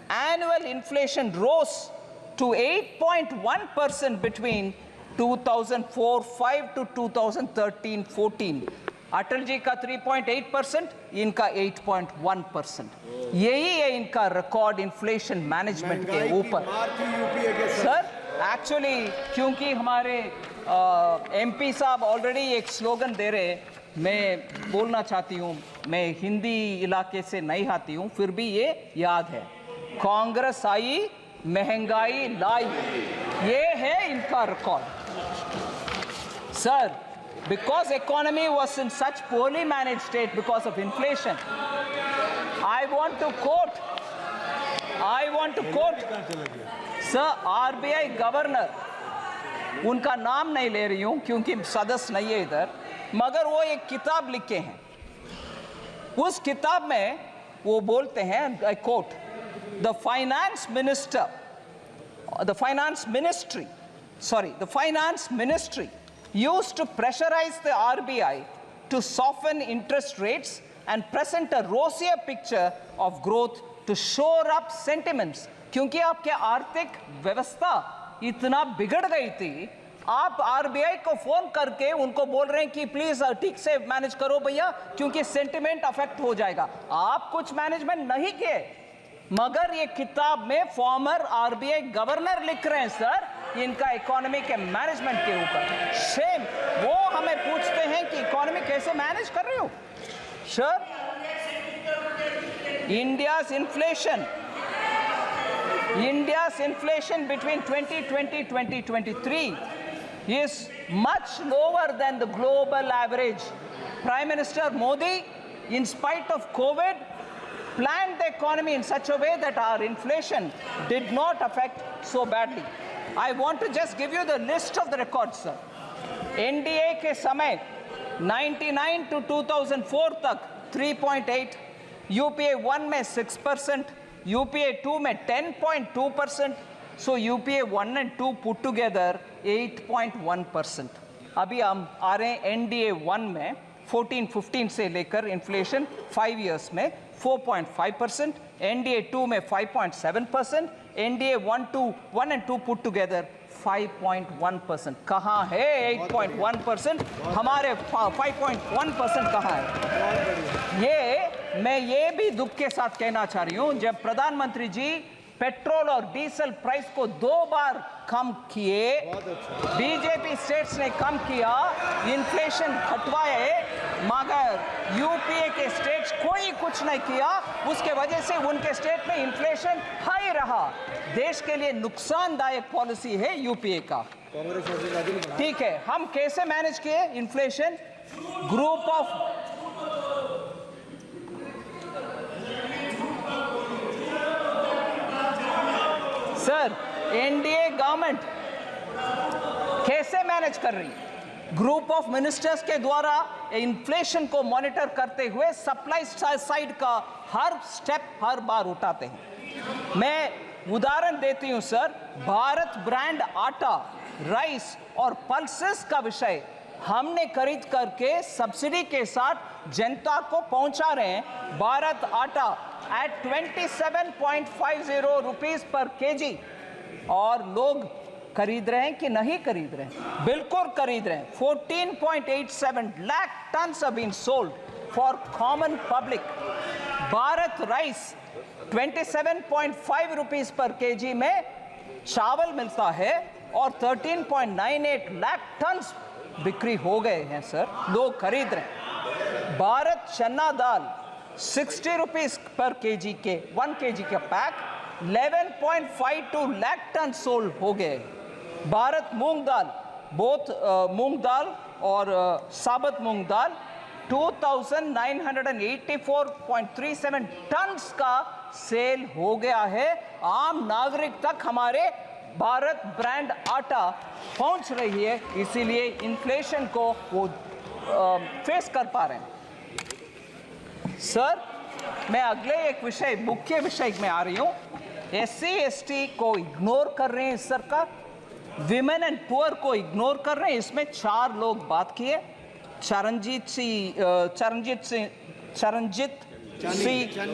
annual inflation rose to 8.1% between 2004-5 to 2013-14. Atal ji का 3.8%, इनका 8.1%. यही है इनका रिकॉर्ड इन्फ्लेशन मैनेजमेंट के ऊपर. सर एक्चुअली क्योंकि हमारे MP साहब ऑलरेडी एक स्लोगन दे रहे, मैं बोलना चाहती हूँ, मैं हिंदी इलाके से नहीं आती हूँ, फिर भी ये याद है, कांग्रेस आई महंगाई लाई, ये है इनका record. Sir, because economy was in such poorly managed state because of inflation, I want to quote, sir, RBI governor, उनका नाम नहीं ले रही हूं क्योंकि सदस्य नहीं है इधर, मगर वो एक किताब लिखे हैं. उस किताब में वो बोलते हैं, I quote, the finance ministry used to pressurize the RBI to soften interest rates and present a rosier picture of growth to shore up sentiments. क्योंकि आपके आर्थिक व्यवस्था इतना बिगड़ गई थी, आप RBI को फोन करके उनको बोल रहे हैं कि प्लीज ठीक से मैनेज करो भैया, क्योंकि सेंटिमेंट अफेक्ट हो जाएगा. आप कुछ मैनेजमेंट नहीं किए, मगर ये किताब में फॉर्मर RBI गवर्नर लिख रहे हैं सर इनका इकोनॉमी के मैनेजमेंट के ऊपर. शेम. वो हमें पूछते हैं कि इकोनॉमी कैसे मैनेज कर रहे हो. Sir, India's inflation between 2020-2023 is much lower than the global average. Prime Minister Modi, in spite of COVID, planned the economy in such a way that our inflation did not affect so badly. I want to just give you the list of the records, sir. NDA के समय 99 to 2004 तक 3.8, UPA 1 में 6%, UPA 2 में 10.2%, so UPA 1 and 2 put together 8.1%. अभी हम आ रहे हैं NDA 1 में 14-15 से लेकर इन्फ्लेशन 5 years में 4.5%, एनडीए 2 में 5.7%, एनडीए 1 and 2 put together 5.1%. कहाँ है 8.1%? हमारे 5.1% कहाँ है? मैं ये भी दुख के साथ कहना चाह रही हूँ, जब प्रधानमंत्री जी पेट्रोल और डीजल प्राइस को 2 बार कम किए, बीजेपी स्टेट्स ने कम किया, इन्फ्लेशन घटवाए, मगर यूपीए के स्टेट्स कोई कुछ नहीं किया, उसके वजह से उनके स्टेट में इन्फ्लेशन हाई रहा। देश के लिए नुकसानदायक पॉलिसी है यूपीए का। ठीक है, हम कैसे मैनेज किए inflation? Group of sir, NDA government कैसे मैनेज कर रही है? ग्रुप ऑफ मिनिस्टर्स के द्वारा इन्फ्लेशन को मॉनिटर करते हुए सप्लाई साइड का हर स्टेप हर बार उठाते हैं। मैं उदाहरण देती हूं सर, भारत ब्रांड आटा, राइस और पल्सेस का विषय हमने खरीद करके सब्सिडी के साथ जनता को पहुंचा रहे हैं। भारत आटा at 27.50 रुपीस पर केजी, और लोग खरीद रहे हैं कि नहीं खरीद रहे हैं? बिल्कुल खरीद रहे हैं। 14.87 lakh tons have been sold for common public. Bharat rice 27.5 rupees per KG में चावल मिलता है और 13.98 लाख टन्स बिक्री हो गए हैं सर, लोग खरीद रहे हैं। भारत चना दाल 60 रुपीस पर केजी के 1 केजी का पैक 11.52 लाख टन सोल्ड हो गए। भारत मूंग दाल, बोथ मूंग दाल और साबुत मूंग दाल 2984.37 टन्स का सेल हो गया है। आम नागरिक तक हमारे भारत ब्रांड आटा पहुंच रही है, इसीलिए इन्फ्लेशन को वो फेस कर पा रहे हैं। सर, मैं अगले एक विषय, मुख्य विषय में आ रही हूँ। एससी एसटी को इग्नोर कर रहे हैं सरकार, विमेन एंड पुअर को इग्नोर कर रहे हैं। इसमें 4 लोग बात किए, चरणजीत सिंह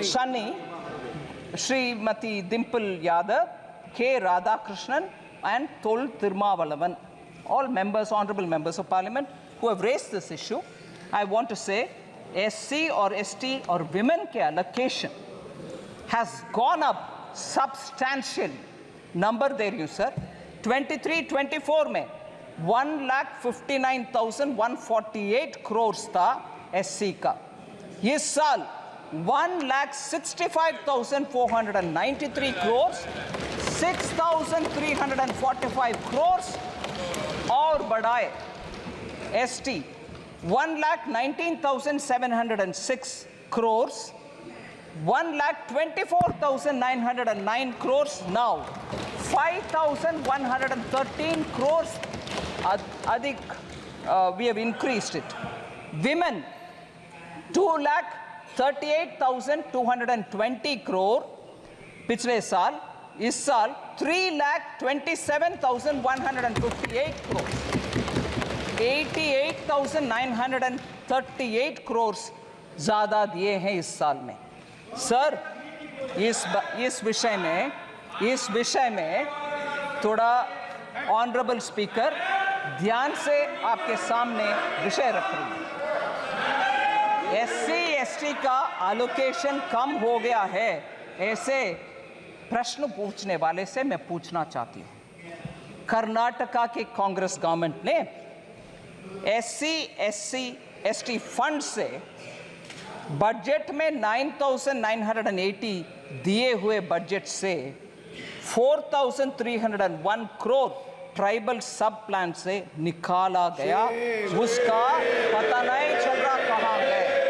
शनी, श्रीमती डिम्पल यादव, के Radhakrishnan and Tol Tirumavalavan, all members, honorable members of parliament who have raised this issue. I want to say SC or ST or women के allocation has gone up substantial. Number दे रही हूँ सर, 23-24 में 1,59,148 crores था SC का। इस साल 1,65,493 crores, 6,345 crores और बढ़ाए। ST 1,19,706 crores, 1,24,909 crores, now 5,113 crores अधिक, we have increased it. Women 2,38,220 crore पिछले साल, इस साल 3,27,158 crore, 88,938 crores ज़्यादा दिए हैं इस साल में। सर, इस विषय में थोड़ा ऑनरेबल स्पीकर ध्यान से आपके सामने विषय रख रही हूँ। SC ST का एलोकेशन कम हो गया है, ऐसे प्रश्न पूछने वाले से मैं पूछना चाहती हूँ। कर्नाटका की कांग्रेस गवर्नमेंट ने SC SC ST फंड से बजट में 9,980 दिए हुए बजट से 4,301 करोड़ ट्राइबल सब प्लान से निकाला गया, उसका पता नहीं चल रहा कहाँ गए।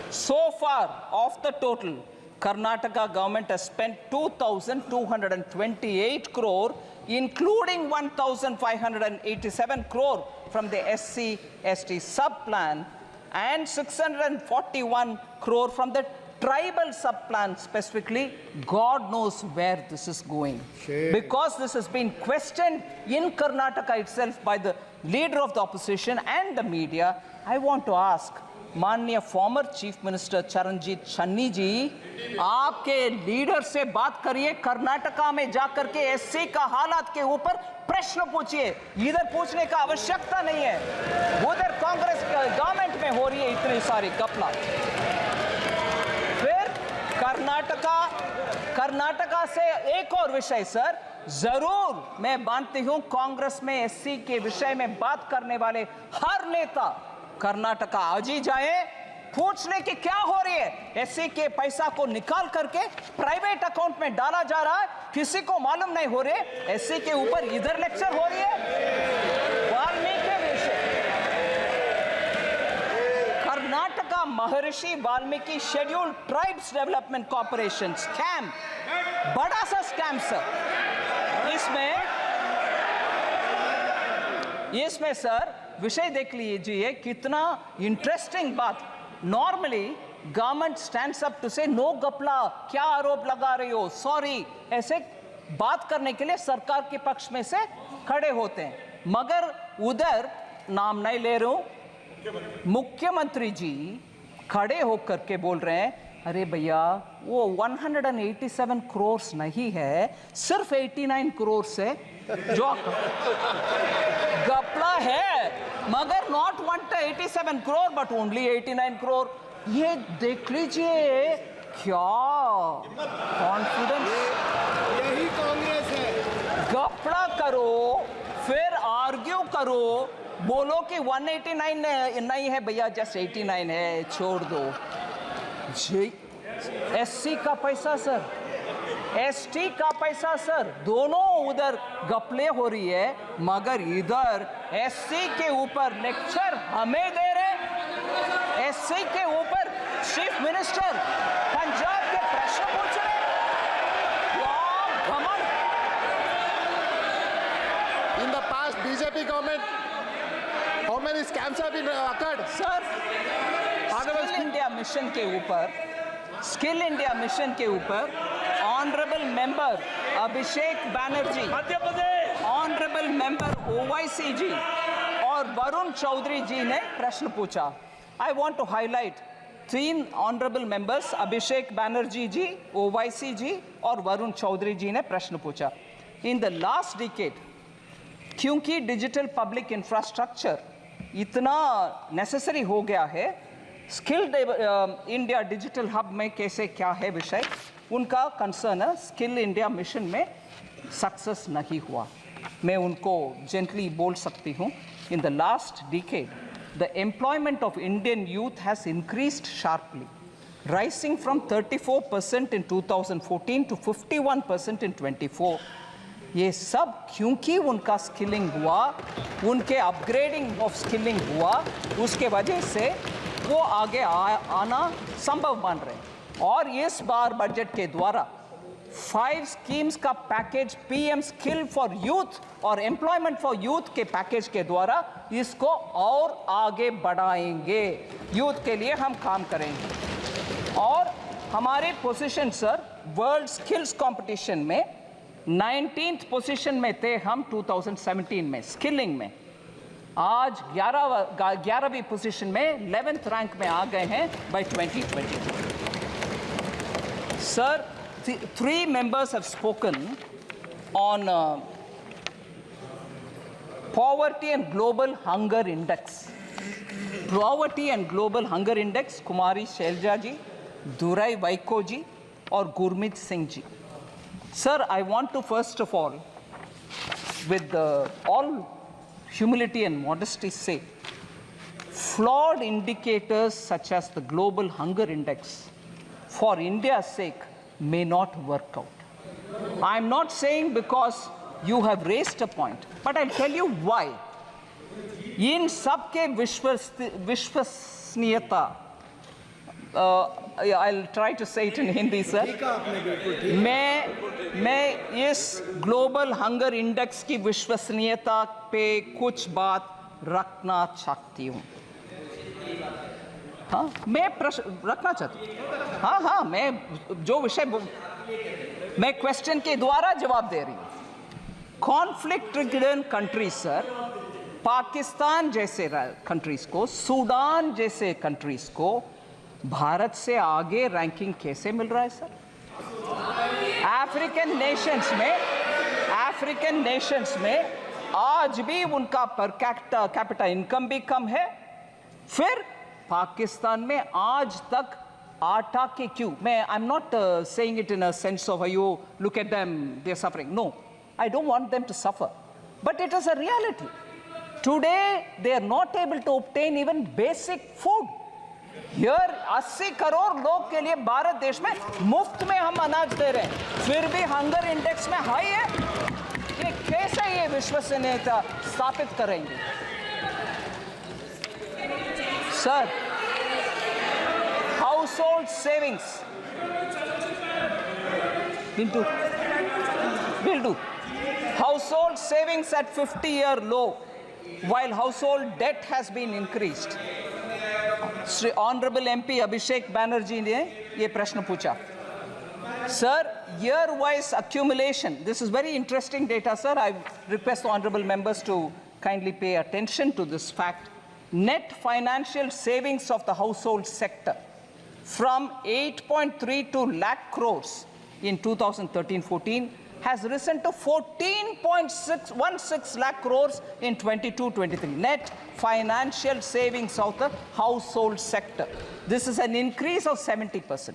So far of the total, Karnataka government has spent 2,228 crore including 1,587 crore from the SC/ST sub-plan and 641 crore from the tribal sub-plan specifically. God knows where this is going. Because this has been questioned in Karnataka itself by the leader of the opposition and the media, I want to ask माननीय former chief minister Charanjit Channi ji, आपके leader से बात करिए, कर्नाटका में जाकर के SC का हालात के ऊपर प्रश्न पूछिए। इधर पूछने का आवश्यकता नहीं है, उधर कांग्रेस गवर्नमेंट में हो रही है इतनी सारी घपला। फिर कर्नाटका से एक और विषय सर, जरूर मैं मानती हूं कांग्रेस में एससी के विषय में बात करने वाले हर नेता कर्नाटका आज ही जाए, पूछ ले कि क्या हो रही है। एससी के पैसा को निकाल करके प्राइवेट अकाउंट में डाला जा रहा है, किसी को मालूम नहीं हो रहे। एससी के ऊपर इधर लेक्चर हो रही है। वाल्मीकि विषय, कर्नाटका महर्षि Valmiki scheduled tribes development corporation scam, बड़ा सा स्कैम सर। इसमें सर विषय देख लीजिए, कितना इंटरेस्टिंग बात। Normally government stands up to say no गपला, क्या आरोप लगा रही हो, सॉरी, ऐसे बात करने के लिए सरकार के पक्ष में से खड़े होते हैं। मगर उधर नाम नहीं ले रहा हूं, मुख्यमंत्री जी खड़े होकर के बोल रहे हैं, अरे भैया वो 187 करोड़ नहीं है, सिर्फ 89 करोड़ है जो गपला है, मगर not 187 crore but only 89 crore. ये देख लीजिए क्या कॉन्फिडेंस, यही कांग्रेस है। गपला करो फिर आर्ग्यू करो, बोलो कि 189 नहीं है भैया, जस्ट 89 है, छोड़ दो। एससी का पैसा सर, एसटी का पैसा सर, दोनों उधर गपले हो रही है, मगर इधर एससी के ऊपर लेक्चर हमें दे रहे। एससी के ऊपर चीफ मिनिस्टर पंजाब के प्रश्न पूछ रहे। In the past BJP government, how many scams have been occurred? Sir skill India mission के ऊपर, स्किल इंडिया मिशन के ऊपर honourable member Abhishek Banerjee, honourable member Owaisi ji और वरुण चौधरी जी ने प्रश्न पूछा। I want to highlight 3 honourable members, Abhishek Banerjee ji, Owaisi ji और वरुण चौधरी जी ने प्रश्न पूछा। इन द लास्ट डिकेड, क्योंकि डिजिटल पब्लिक इंफ्रास्ट्रक्चर इतना नेसेसरी हो गया है, स्किल्ड इंडिया डिजिटल हब में कैसे क्या है विषय, उनका कंसर्न है स्किल इंडिया मिशन में सक्सेस नहीं हुआ। मैं उनको जेंटली बोल सकती हूँ, in the last decade the employment of Indian youth has increased sharply, rising from 34% in 2014 to 51% in 24। ये सब क्योंकि उनका स्किलिंग हुआ, उनके अपग्रेडिंग ऑफ स्किलिंग हुआ, उसके वजह से वो आगे आना संभव बन रहे हैं। और इस बार बजट के द्वारा 5 स्कीम्स का package, PM skill for youth और एम्प्लॉयमेंट फॉर यूथ के पैकेज के द्वारा इसको और आगे बढ़ाएंगे। यूथ के लिए हम काम करेंगे। और हमारे position sir world skills competition में 19th पोजीशन में थे हम 2017 में स्किलिंग में, आज 11वीं पोजीशन में 11th रैंक में आ गए हैं bye 2020। Sir 3 members have spoken on poverty and global hunger index. Poverty and global hunger index, कुमारी शैलजा जी, दुराई वाइको जी और Gurmeet Singh ji. Sir, I want to first of all, with all humility and modesty say, flawed indicators such as the global hunger index for India's sake may not work out. I'm not saying because you have raised a point, but I'll tell you why. इन सब के विश्वसनीयता I'll try to say it in Hindi, sir. ठीक है आपने बिल्कुल ठीक मैं इस ग्लोबल हंगर इंडेक्स की विश्वसनीयता पे कुछ बात रखना चाहती हूँ। हाँ, मैं प्रश्न रखना चाहती हूँ। हाँ, मैं जो विषय मैं क्वेश्चन के द्वारा जवाब दे रही हूँ। Conflict ridden countries sir, Pakistan जैसे कंट्रीज को, सूडान जैसे कंट्रीज को भारत से आगे रैंकिंग कैसे मिल रहा है सर? अफ्रीकन नेशंस में आज भी उनका पर कैपिटा इनकम भी कम है। फिर पाकिस्तान में आज तक आटा के क्यों, मैं I am not saying it in a sense of you look at them they are suffering, no, I don't want them to suffer, but it is a reality. Today, they are not able to obtain even basic food. Here, 80 crore लोग के लिए भारत देश में मुफ्त में हम अनाज दे रहे हैं, फिर भी हंगर इंडेक्स में हाई है। ये कैसे ये विश्वसनीयता स्थापित करेंगे? Sir, household savings will do. Household savings at 50-year low, while household debt has been increased. Sri Honorable MP Abhishek Banerjee ने ये प्रश्न पूछा। Sir, year-wise accumulation, this is very interesting data, sir. I request the honorable members to kindly pay attention to this fact. Net financial savings of the household sector from 8.32 lakh crores in 2013-14 has risen to 14.616 lakh crores in 22-23. Net financial savings of the household sector. This is an increase of 70%.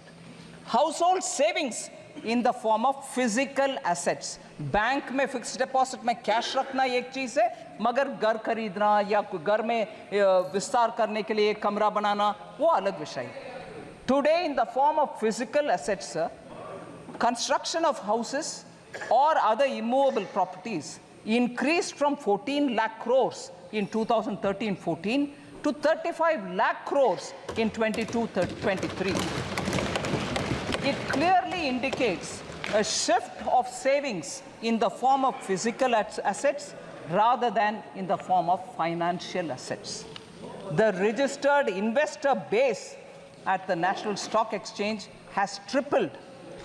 Household savings in the form of physical assets. Bank में fixed deposit में cash रखना एक चीज है, मगर घर खरीदना या घर में विस्तार करने के लिए कमरा बनाना वो अलग विषय है. Today in the form of physical assets, sir, construction of houses or other immovable properties increased from 14 lakh crores in 2013-14 to 35 lakh crores in 22-23. It clearly indicates a shift of savings in the form of physical assets rather than in the form of financial assets. The registered investor base at the National Stock Exchange has tripled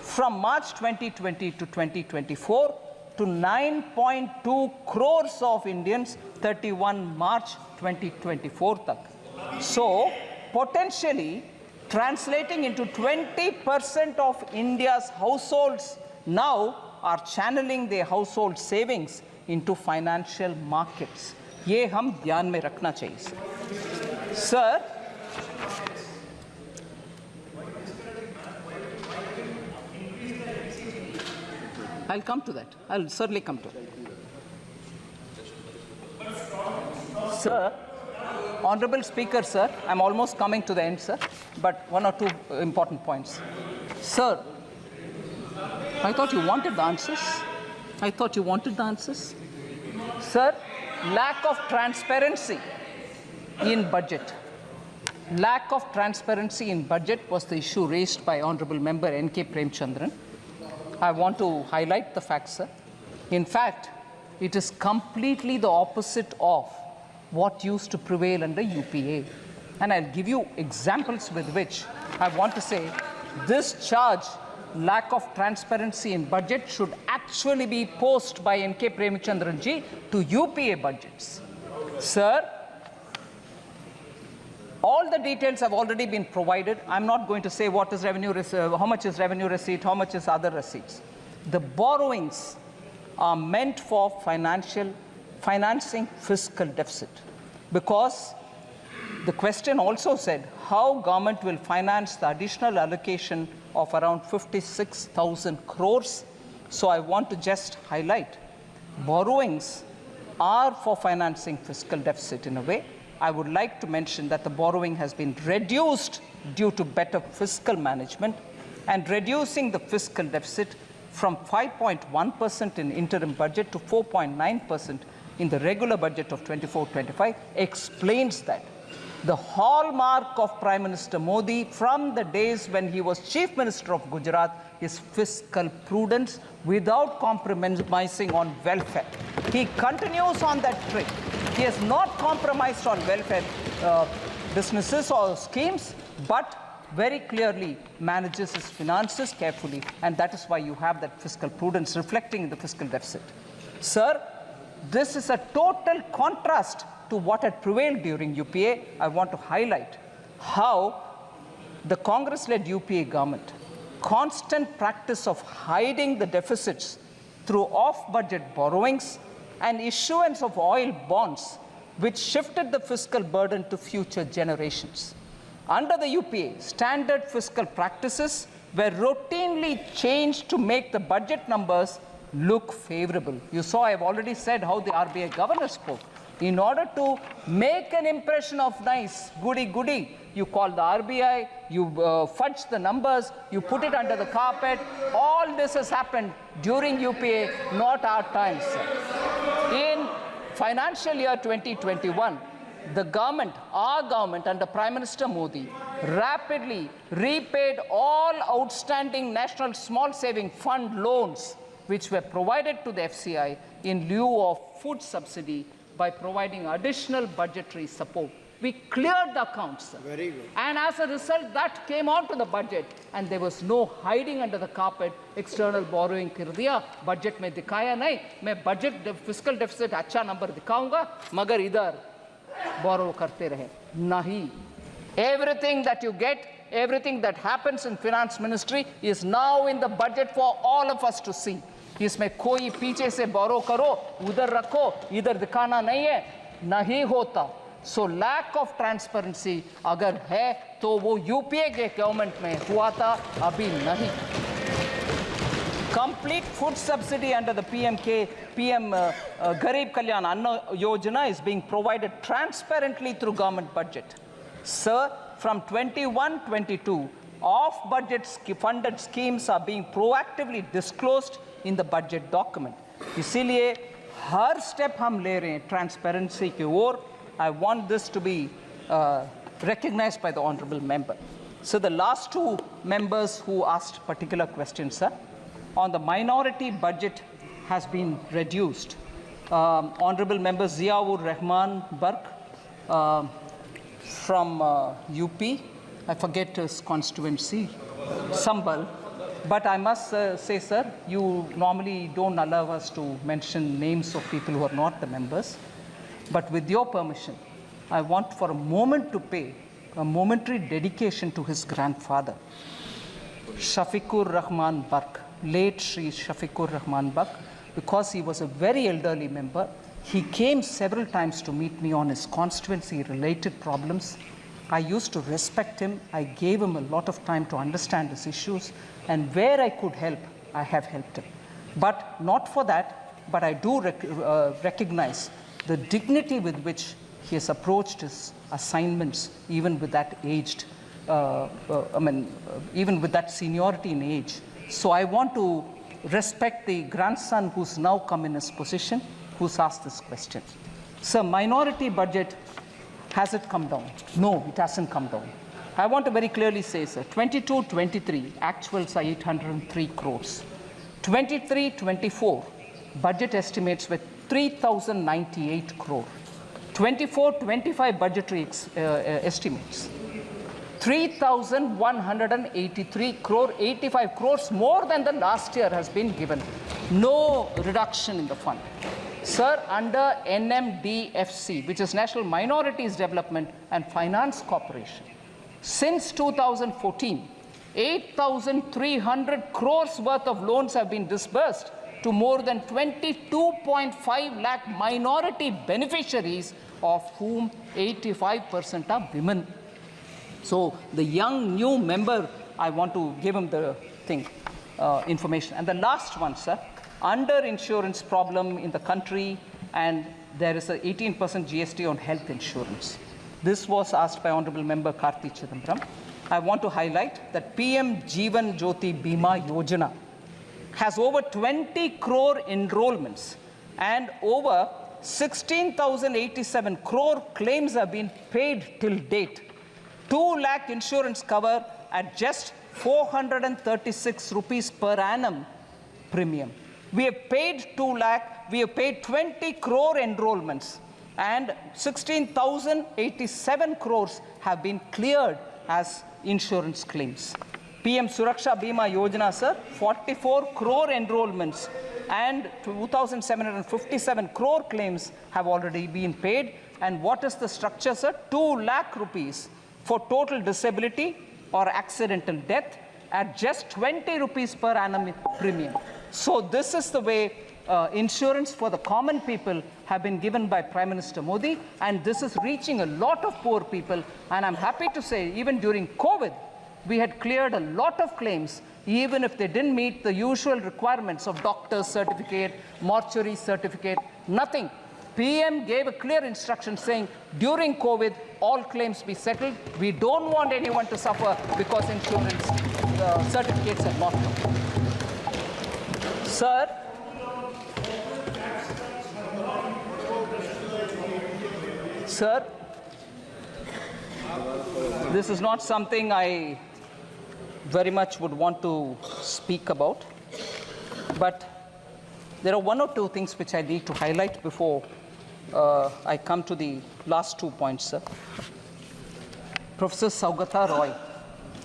from March 2020 to 2024 to 9.2 crores of Indians 31 March 2024 tak. So, potentially translating into 20% of India's households now are channeling their household savings into financial markets. ये हम ध्यान में रखना चाहिए sir. I'll come to that. I'll certainly come to it. Sir, Honorable Speaker, sir, I'm almost coming to the end, sir, but one or two important points. Sir, I thought you wanted the answers. Sir, lack of transparency in budget. Lack of transparency in budget was the issue raised by Honorable Member N.K. Premchandran. I want to highlight the fact, sir. In fact, it is completely the opposite of what used to prevail under UPA. And I'll give you examples with which I want to say this charge, lack of transparency in budget, should actually be posed by N.K. Premchandran ji to UPA budgets. Sir, all the details have already been provided. I'm not going to say what is revenue, how much is revenue receipt, how much is other receipts. The borrowings are meant for financing fiscal deficit, because the question also said how government will finance the additional allocation of around 56,000 crores. So I want to just highlight borrowings are for financing fiscal deficit in a way. I would like to mention that the borrowing has been reduced due to better fiscal management, and reducing the fiscal deficit from 5.1% in interim budget to 4.9% in the regular budget of 24-25 explains that. The hallmark of Prime Minister Modi from the days when he was Chief Minister of Gujarat is fiscal prudence without compromising on welfare. He continues on that track. He has not compromised on welfare businesses or schemes, but very clearly manages his finances carefully, and that is why you have that fiscal prudence reflecting in the fiscal deficit. Sir, this is a total contrast to what had prevailed during UPA. I want to highlight how the Congress-led UPA government, constant practice of hiding the deficits through off-budget borrowings and issuance of oil bonds, which shifted the fiscal burden to future generations. Under the UPA, standard fiscal practices were routinely changed to make the budget numbers look favorable. You saw, I've already said how the RBI governor spoke. In order to make an impression of nice, goody-goody, you call the RBI, you fudge the numbers, you put it under the carpet. All this has happened during UPA, not our times, sir. In financial year 2021, the government, our government under Prime Minister Modi, rapidly repaid all outstanding National Small Saving Fund loans which were provided to the FCI in lieu of food subsidy by providing additional budgetary support. We cleared the accounts, sir. Very good. And as a result, that came onto the budget, and there was no hiding under the carpet. External borrowing कर दिया, budget में दिखाया नहीं. मैं budget fiscal deficit अच्छा number दिखाऊंगा, मगर इधर borrow करते रहे. नहीं. Everything that you get, everything that happens in finance ministry is now in the budget for all of us to see. इसमें कोई पीछे से borrow करो, उधर रखो, इधर दिखाना नहीं है, नहीं होता. So lack of transparency अगर है तो वो यूपीए के गवर्नमेंट में हुआ था, अभी नहीं. Complete food subsidy under the PM Garib Kalyan Anna Yojana is being provided transparently through government budget. Sir, from 21-22, off-budget funded schemes are being proactively disclosed in the budget document. इसीलिए हर step हम ले रहे हैं transparency की ओर. I want this to be recognized by the honorable member. So the last two members who asked particular questions, sir, on the minority budget has been reduced. Honorable member Ziaur Rahman Bark from UP, I forget his constituency, Sambal. But I must say, sir, you normally don't allow us to mention names of people who are not the members. But with your permission, I want for a moment to pay a momentary dedication to his grandfather, Shafiqur Rahman Bark, late Shri Shafiqur Rahman Bark, because he was a very elderly member. He came several times to meet me on his constituency-related problems. I used to respect him. I gave him a lot of time to understand his issues, and where I could help, I have helped him. But not for that, but I do recognize the dignity with which he has approached his assignments, even with that aged, even with that seniority in age. So I want to respect the grandson who's now come in his position, who's asked this question. Sir, minority budget, has it come down? No, it hasn't come down. I want to very clearly say, sir, 22-23, actuals are 803 crores. 23-24, budget estimates were 3,098 crore. 24-25 budgetary estimates, 3,183 crore, 85 crores more than the last year has been given. No reduction in the fund. Sir, under NMDFC, which is National Minorities Development and Finance Corporation, since 2014, 8,300 crores worth of loans have been disbursed to more than 22.5 lakh minority beneficiaries, of whom 85% are women. So the young new member, I want to give him the information. And the last one, sir, under insurance problem in the country, and there is an 18% GST on health insurance. This was asked by Honorable Member Karthi Chidambaram. I want to highlight that PM Jeevan Jyoti Bima Yojana has over 20 crore enrollments and over 16,087 crore claims have been paid till date. 2 lakh insurance cover at just 436 rupees per annum premium. We have paid 2 lakh, we have paid 20 crore enrollments, and 16,087 crores have been cleared as insurance claims. PM Suraksha Bima Yojana, sir, 44 crore enrollments and 2,757 crore claims have already been paid. And what is the structure, sir? 2 lakh rupees for total disability or accidental death at just 20 rupees per annum premium. So this is the way insurance for the common people have been given by Prime Minister Modi, and this is reaching a lot of poor people. And I'm happy to say, even during COVID, we had cleared a lot of claims, even if they didn't meet the usual requirements of doctor's certificate, mortuary certificate, nothing. PM gave a clear instruction saying, during COVID, all claims be settled. We don't want anyone to suffer because insurance certificates have not come. Sir, this is not something I very much would want to speak about, but there are one or two things which I need to highlight before I come to the last 2 points, sir. Professor Saugata Roy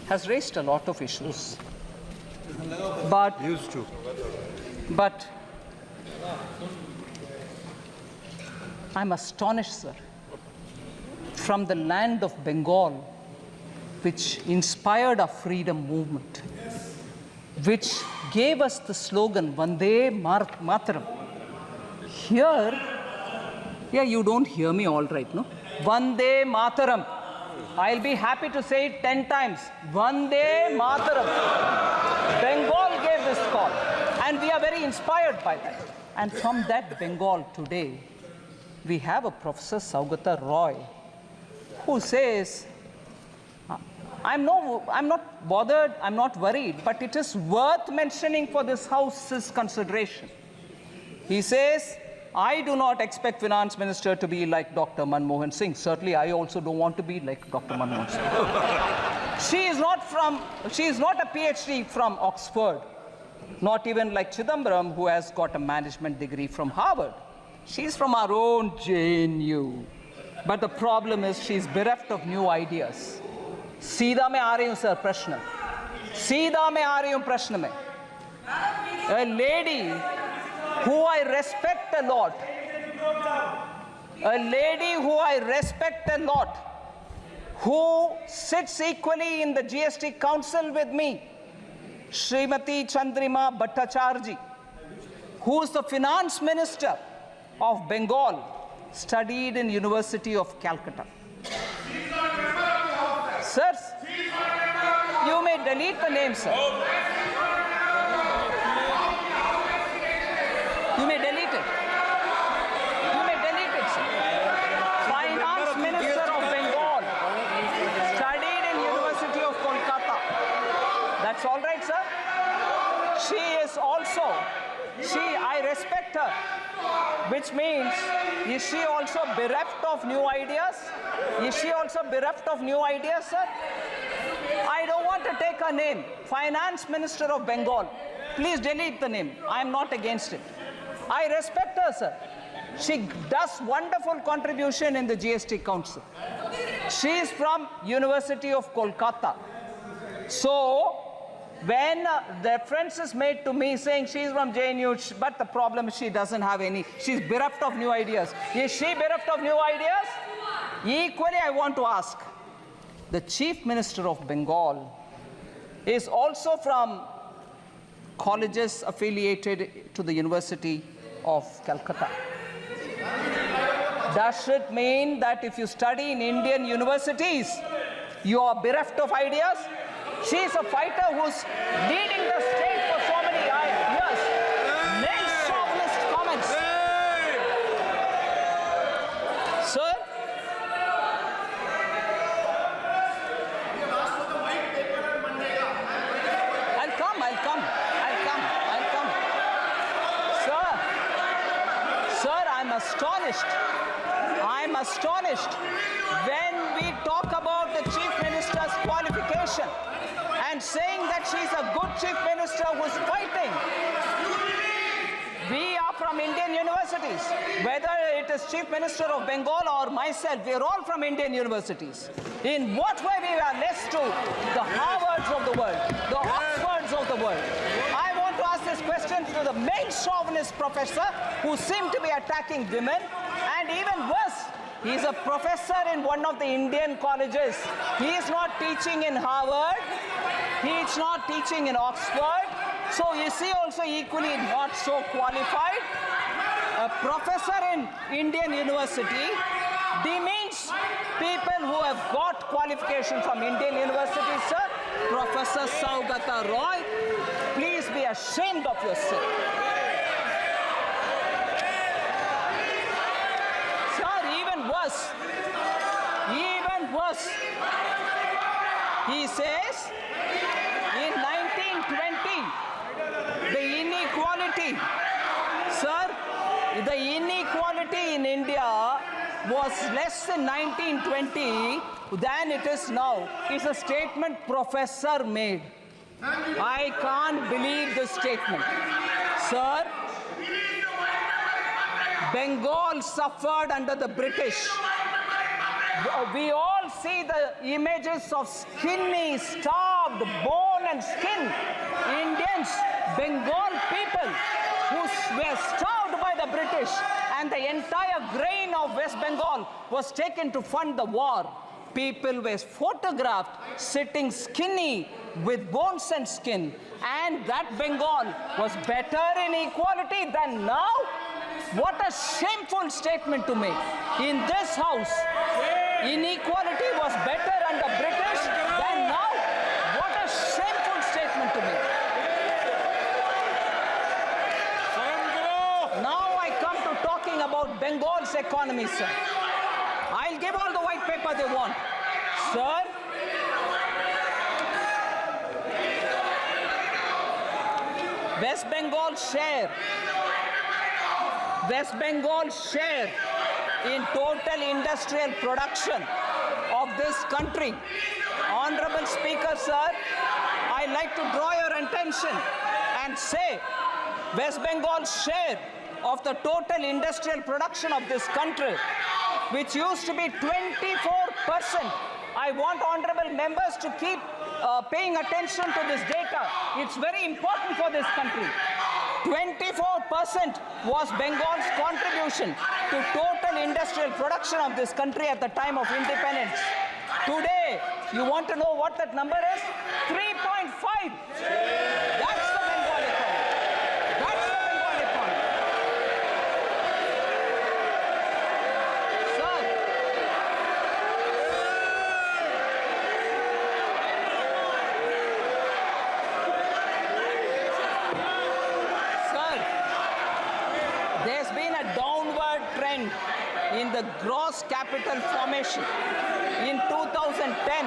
has raised a lot of issues, but I'm astonished, sir, from the land of Bengal, which inspired our freedom movement, which gave us the slogan, Vande Mataram. Here, you don't hear me all right, no? Vande Mataram. I'll be happy to say it 10 times. Vande Mataram. Bengal gave this call, and we are very inspired by that. And from that Bengal today, we have a Professor Saugata Roy, who says, I'm not bothered, I'm not worried, but it is worth mentioning for this House's consideration. He says, I do not expect Finance Minister to be like Dr. Manmohan Singh. Certainly, I also don't want to be like Dr. Manmohan Singh. She is not a PhD from Oxford, not even like Chidambaram, who has got a management degree from Harvard. She's from our own JNU. But the problem is she's bereft of new ideas. सीधा मैं आ रही हूँ sir प्रश्न, सीधा मैं आ रही हूँ प्रश्न में. A lady who I respect a lot, who sits equally in the GST Council with me, Srimati Chandrima Bhattacharya, who is the Finance Minister of Bengal, studied in University of Calcutta. Sirs, you may delete the name, sir. You may delete it. You may delete it, sir. Finance Minister of Bengal, studied in University of Kolkata. That's all right, sir. She is also, I respect her, which means, is she also bereft of new ideas? Is she also bereft of new ideas, sir? I don't want to take her name. Finance Minister of Bengal. Please delete the name. I am not against it. I respect her, sir. She does wonderful contribution in the GST Council. She is from University of Kolkata. So, when reference is made to me saying she's from JNU, but the problem is she doesn't have any, she's bereft of new ideas. Is she bereft of new ideas? Equally, I want to ask, the Chief Minister of Bengal is also from colleges affiliated to the University of Calcutta. Does it mean that if you study in Indian universities, you are bereft of ideas? She is a fighter who's leading the state for so many years. Make chauvinist comments. Sir? I'll come. Sir, I'm astonished. I'm astonished when we talk about the Chief Minister's qualification and saying that she's a good Chief Minister who's fighting. We are from Indian universities. Whether it is Chief Minister of Bengal or myself, we are all from Indian universities. In what way we are less to the Harvards of the world, the Oxfords of the world? I want to ask this question to the main chauvinist professor who seem to be attacking women, and even worse, he is a professor in one of the Indian colleges. He is not teaching in Harvard. He is not teaching in Oxford. So is he also equally not so qualified? A professor in Indian university demeans people who have got qualification from Indian universities, sir. Professor Saugata Roy, please be ashamed of yourself. Sir, even worse, he says in 1920, the inequality, sir, the inequality in India was less in 1920 than it is now. It's a statement professor made. I can't believe this statement. Sir, Bengal suffered under the British. We all see the images of skinny, starved, bone and skin Indians, Bengal people who were starved by the British, and the entire grain of West Bengal was taken to fund the war. People were photographed sitting skinny with bones and skin, and that Bengal was better in equality than now? What a shameful statement to make. In this house, inequality was better under British than now? What a shameful statement to make. Now I come to talking about Bengal's economy, sir. I'll give all the white paper they want. Sir, West Bengal's share in total industrial production of this country. Honorable Speaker, sir, I'd like to draw your attention and say West Bengal's share of the total industrial production of this country, which used to be 24%. I want honorable members to keep paying attention to this data. It's very important for this country. 24% was Bengal's contribution to total industrial production of this country at the time of independence. Today, you want to know what that number is? 3.5. That's the Bengal economy. That's the Bengal economy. Sir, there's been a downward trend in the gross capital formation. In 2010,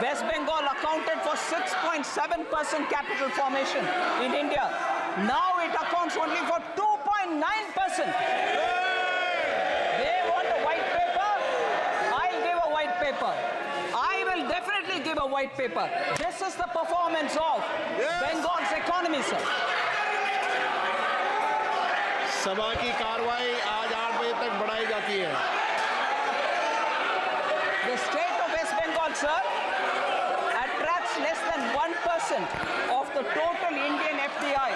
West Bengal accounted for 6.7% capital formation in India. Now it accounts only for 2.9%. They want a white paper? I'll give a white paper. I will definitely give a white paper. This is the performance of Bengal's economy, sir. सभा की कार्रवाई आज 8 बजे तक बढ़ाई जाती है. The state of West Bengal, sir, attracts less than 1% of the total Indian FDI.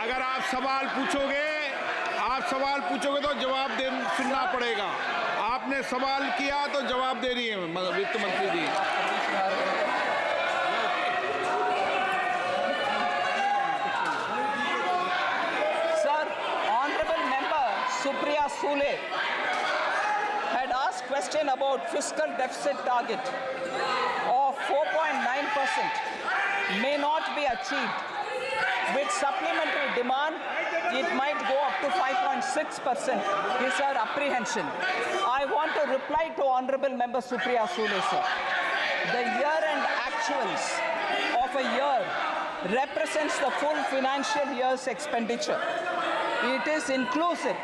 अगर आप सवाल पूछोगे तो जवाब सुनना पड़ेगा. आपने सवाल किया तो जवाब दे रही है वित्त मंत्री जी. Sir, honorable member Supriya Sule had asked question about fiscal deficit target of 4.9% may not be achieved. With supplementary demand, it might go up to 5.6% is our apprehension. I want to reply to Honorable Member Supriya Sule, sir. The year-end actuals of a year represents the full financial year's expenditure. It is inclusive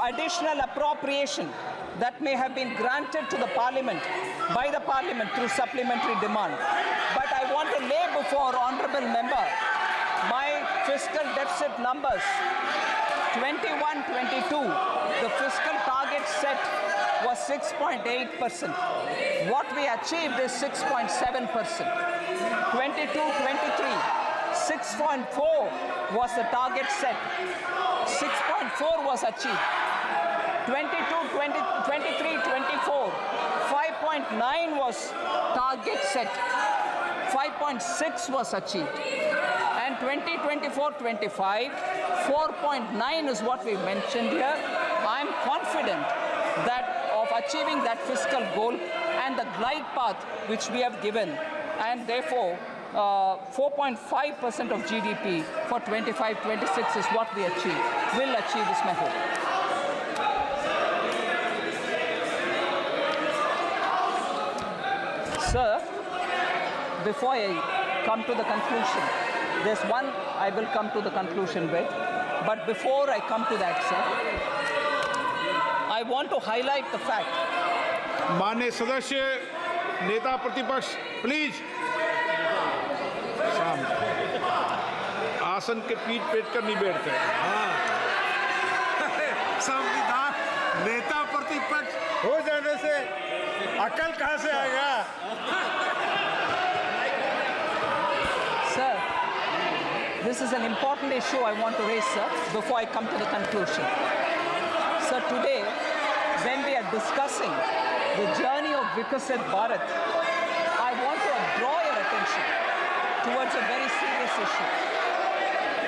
additional appropriation that may have been granted to the Parliament by the Parliament through supplementary demand. But I want to lay before honourable member my fiscal deficit numbers. 21-22, the fiscal target set was 6.8%. What we achieved is 6.7%. 22-23, 6.4 was the target set. 6.4 was achieved. 23-24, 5.9 was target set. 5.6 was achieved. And 2024-25, 4.9 is what we mentioned here. I'm confident that of achieving that fiscal goal and the glide path which we have given, and therefore 4.5% of GDP for 25-26 is what we achieve. Will achieve is my hope. Sir, before I come to the conclusion, there's one I will come to the conclusion with, but before I come to that, sir, I want to highlight the fact. माननीय सदस्य, नेता प्रतिपक्ष, please शांत। आसन के पीठ पेट कर नहीं बैठते। संविधान नेता प्रतिपक्ष हो जाने से अकल कहां से आएगा? Sir, this is an important issue I want to raise, sir, before I come to the conclusion. Sir, today, when we are discussing the journey of Viksit Bharat, I want to draw your attention towards a very serious issue.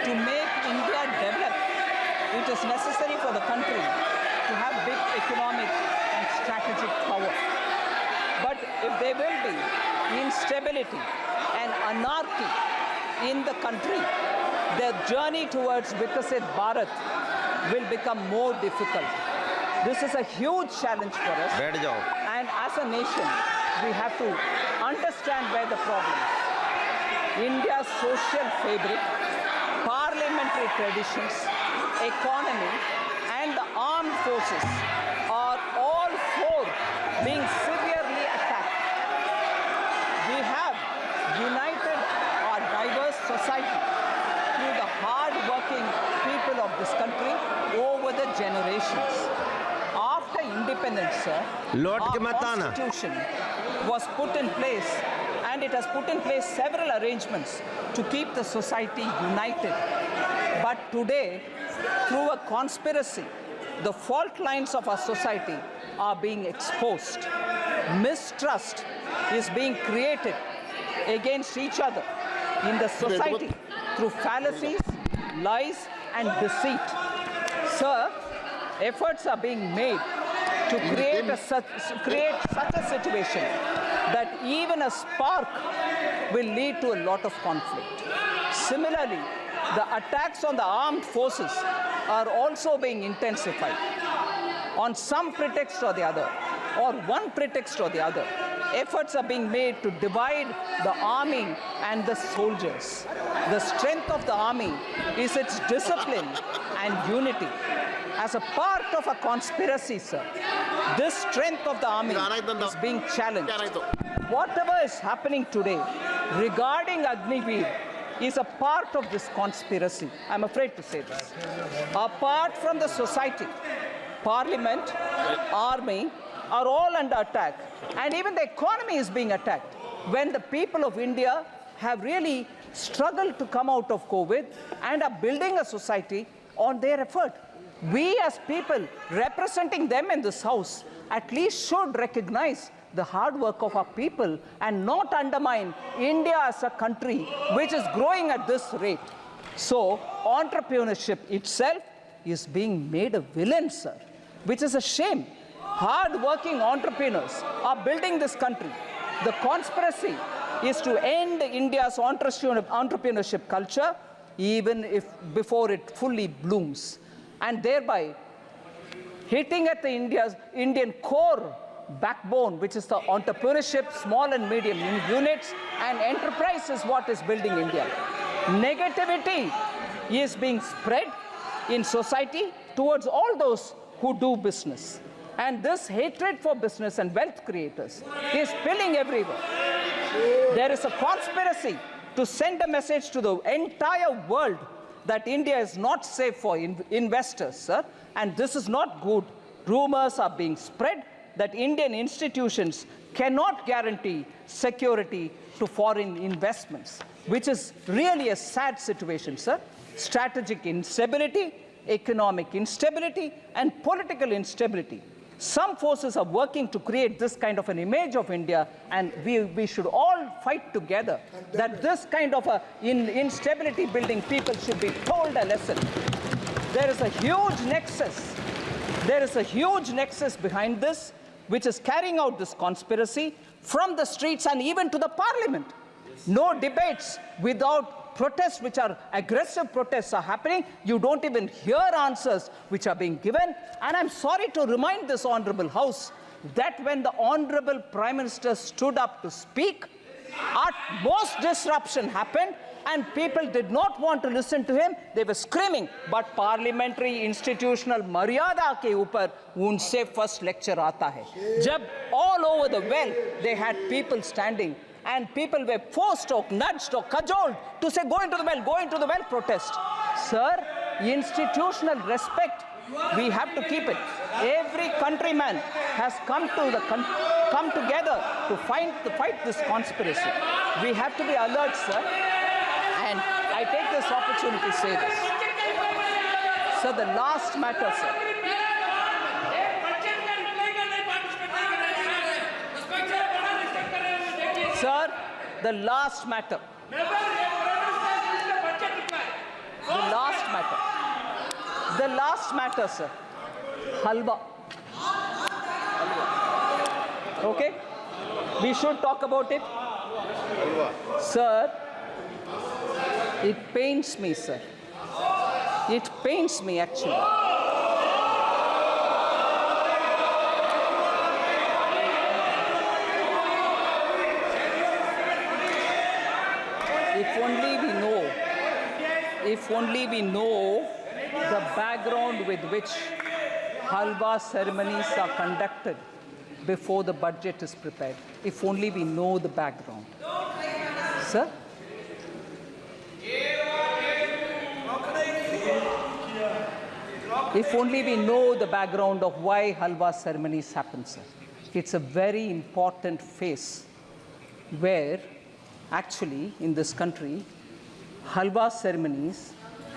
To make India develop, it is necessary for the country to have big economic and strategic power. But if there will be instability and anarchy in the country, the journey towards Viksit Bharat will become more difficult. This is a huge challenge for us. And as a nation, we have to understand where the problem is. India's social fabric, parliamentary traditions, economy, and the armed forces are all four being severely attacked. We have united our diverse society through the hard-working people of this country over the generations. After independence, sir, our constitution was put in place, and it has put in place several arrangements to keep the society united. But today, through a conspiracy, the fault lines of our society are being exposed. Mistrust is being created against each other in the society through fallacies, lies, and deceit. Sir, efforts are being made to create such a situation that even a spark will lead to a lot of conflict. Similarly, the attacks on the armed forces are also being intensified on some pretext or the other, or one pretext or the other. Efforts are being made to divide the army and the soldiers. The strength of the army is its discipline and unity. As a part of a conspiracy, sir, this strength of the army is being challenged. Whatever is happening today regarding Agniveer is a part of this conspiracy. I'm afraid to say this. Apart from the society, parliament, army are all under attack, and even the economy is being attacked. When the people of India have really struggled to come out of COVID and are building a society on their effort. We as people representing them in this house at least should recognize the hard work of our people and not undermine India as a country which is growing at this rate. So entrepreneurship itself is being made a villain, sir, which is a shame. Hard-working entrepreneurs are building this country. The conspiracy is to end India's entrepreneurship culture even if before it fully blooms, and thereby hitting at the Indian core backbone, which is the entrepreneurship, small and medium units, and enterprise is what is building India. Negativity is being spread in society towards all those who do business. And this hatred for business and wealth creators is spilling everywhere. There is a conspiracy to send a message to the entire world that India is not safe for investors, sir. And this is not good. Rumors are being spread that Indian institutions cannot guarantee security to foreign investments, which is really a sad situation, sir. Strategic instability, economic instability, and political instability. Some forces are working to create this kind of an image of India, and we should all fight together that this kind of instability building people should be told a lesson. There is a huge nexus. There is a huge nexus behind this, which is carrying out this conspiracy from the streets and even to the parliament. No debates without protests, which are aggressive protests, are happening. You don't even hear answers which are being given. And I'm sorry to remind this honorable House that when the honorable Prime Minister stood up to speak, utmost disruption happened, and people did not want to listen to him. They were screaming, but parliamentary institutional maryada ke upar unse first lecture aata hai. Jab all over the well, they had people standing, and people were forced or nudged or cajoled to say, go into the well, protest. Sir, institutional respect, we have to keep it. Every countryman has come together to fight this conspiracy. We have to be alert, sir. And I take this opportunity to say this. Sir, the last matter, sir. Sir, the last matter. The last matter, sir. Halwa. Okay? We should talk about it. Sir, it pains me, sir. It pains me, actually. If only we know the background with which halwa ceremonies are conducted before the budget is prepared. If only we know the background. Sir? If only we know the background of why halwa ceremonies happen, sir. It's a very important phase where actually in this country halwa ceremonies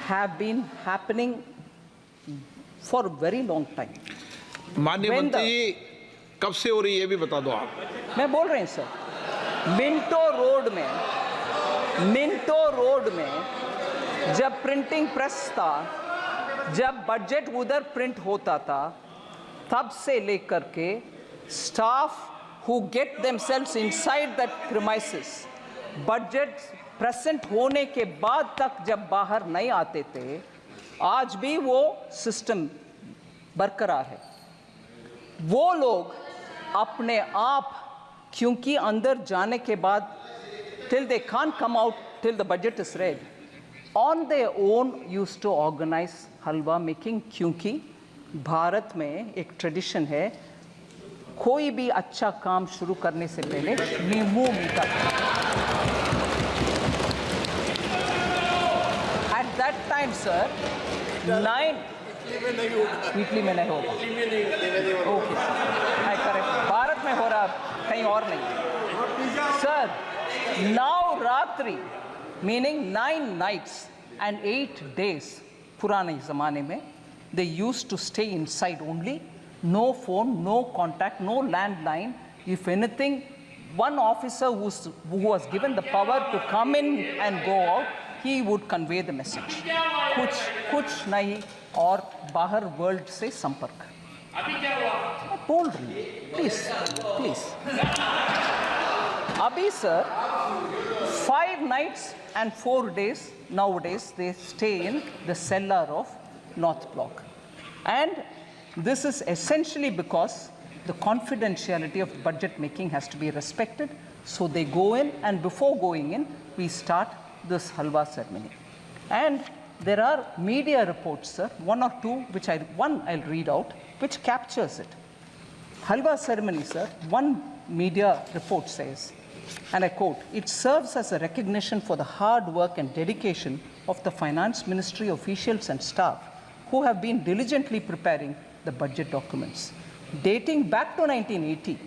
have been happening for a very long time. माननीय मंत्री जी कब से हो रही है ये भी बता दो आप। मैं बोल रहे हैं सर, मिंटो रोड में जब प्रिंटिंग प्रेस था, जब बजट उधर प्रिंट होता था, तब से लेकर के staff who get themselves inside that premises, budget present होने के बाद तक जब बाहर नहीं आते थे, आज भी वो सिस्टम बरकरार है। वो लोग अपने आप, क्योंकि अंदर जाने के बाद till they can't come out till the budget is read, on their own used to organize halwa making, क्योंकि भारत में एक ट्रेडिशन है, कोई भी अच्छा काम शुरू करने से पहले नींबू मीठा। At that time, sir, 9 Italy में नहीं होगा। ओके, आई करेक्ट, भारत में हो रहा, कहीं और नहीं। Sir, Navratri meaning 9 nights and 8 days पुराने ज़माने में they used to stay inside only, no phone, no contact, no landline. If anything, one officer who was given the power to come in and go out, he would convey the message. कुछ नहीं और बाहर world से संपर्क। मैं बोल रही हूँ, प्लीज। अभी sir 5 nights and 4 days nowadays they stay in the cellar of North Block, and this is essentially because the confidentiality of budget making has to be respected. So they go in, and before going in, we start this halwa ceremony. And there are media reports, sir, one or two, one I'll read out, which captures it. Halwa ceremony, sir, one media report says, and I quote, "It serves as a recognition for the hard work and dedication of the Finance Ministry officials and staff who have been diligently preparing the budget documents. Dating back to 1980,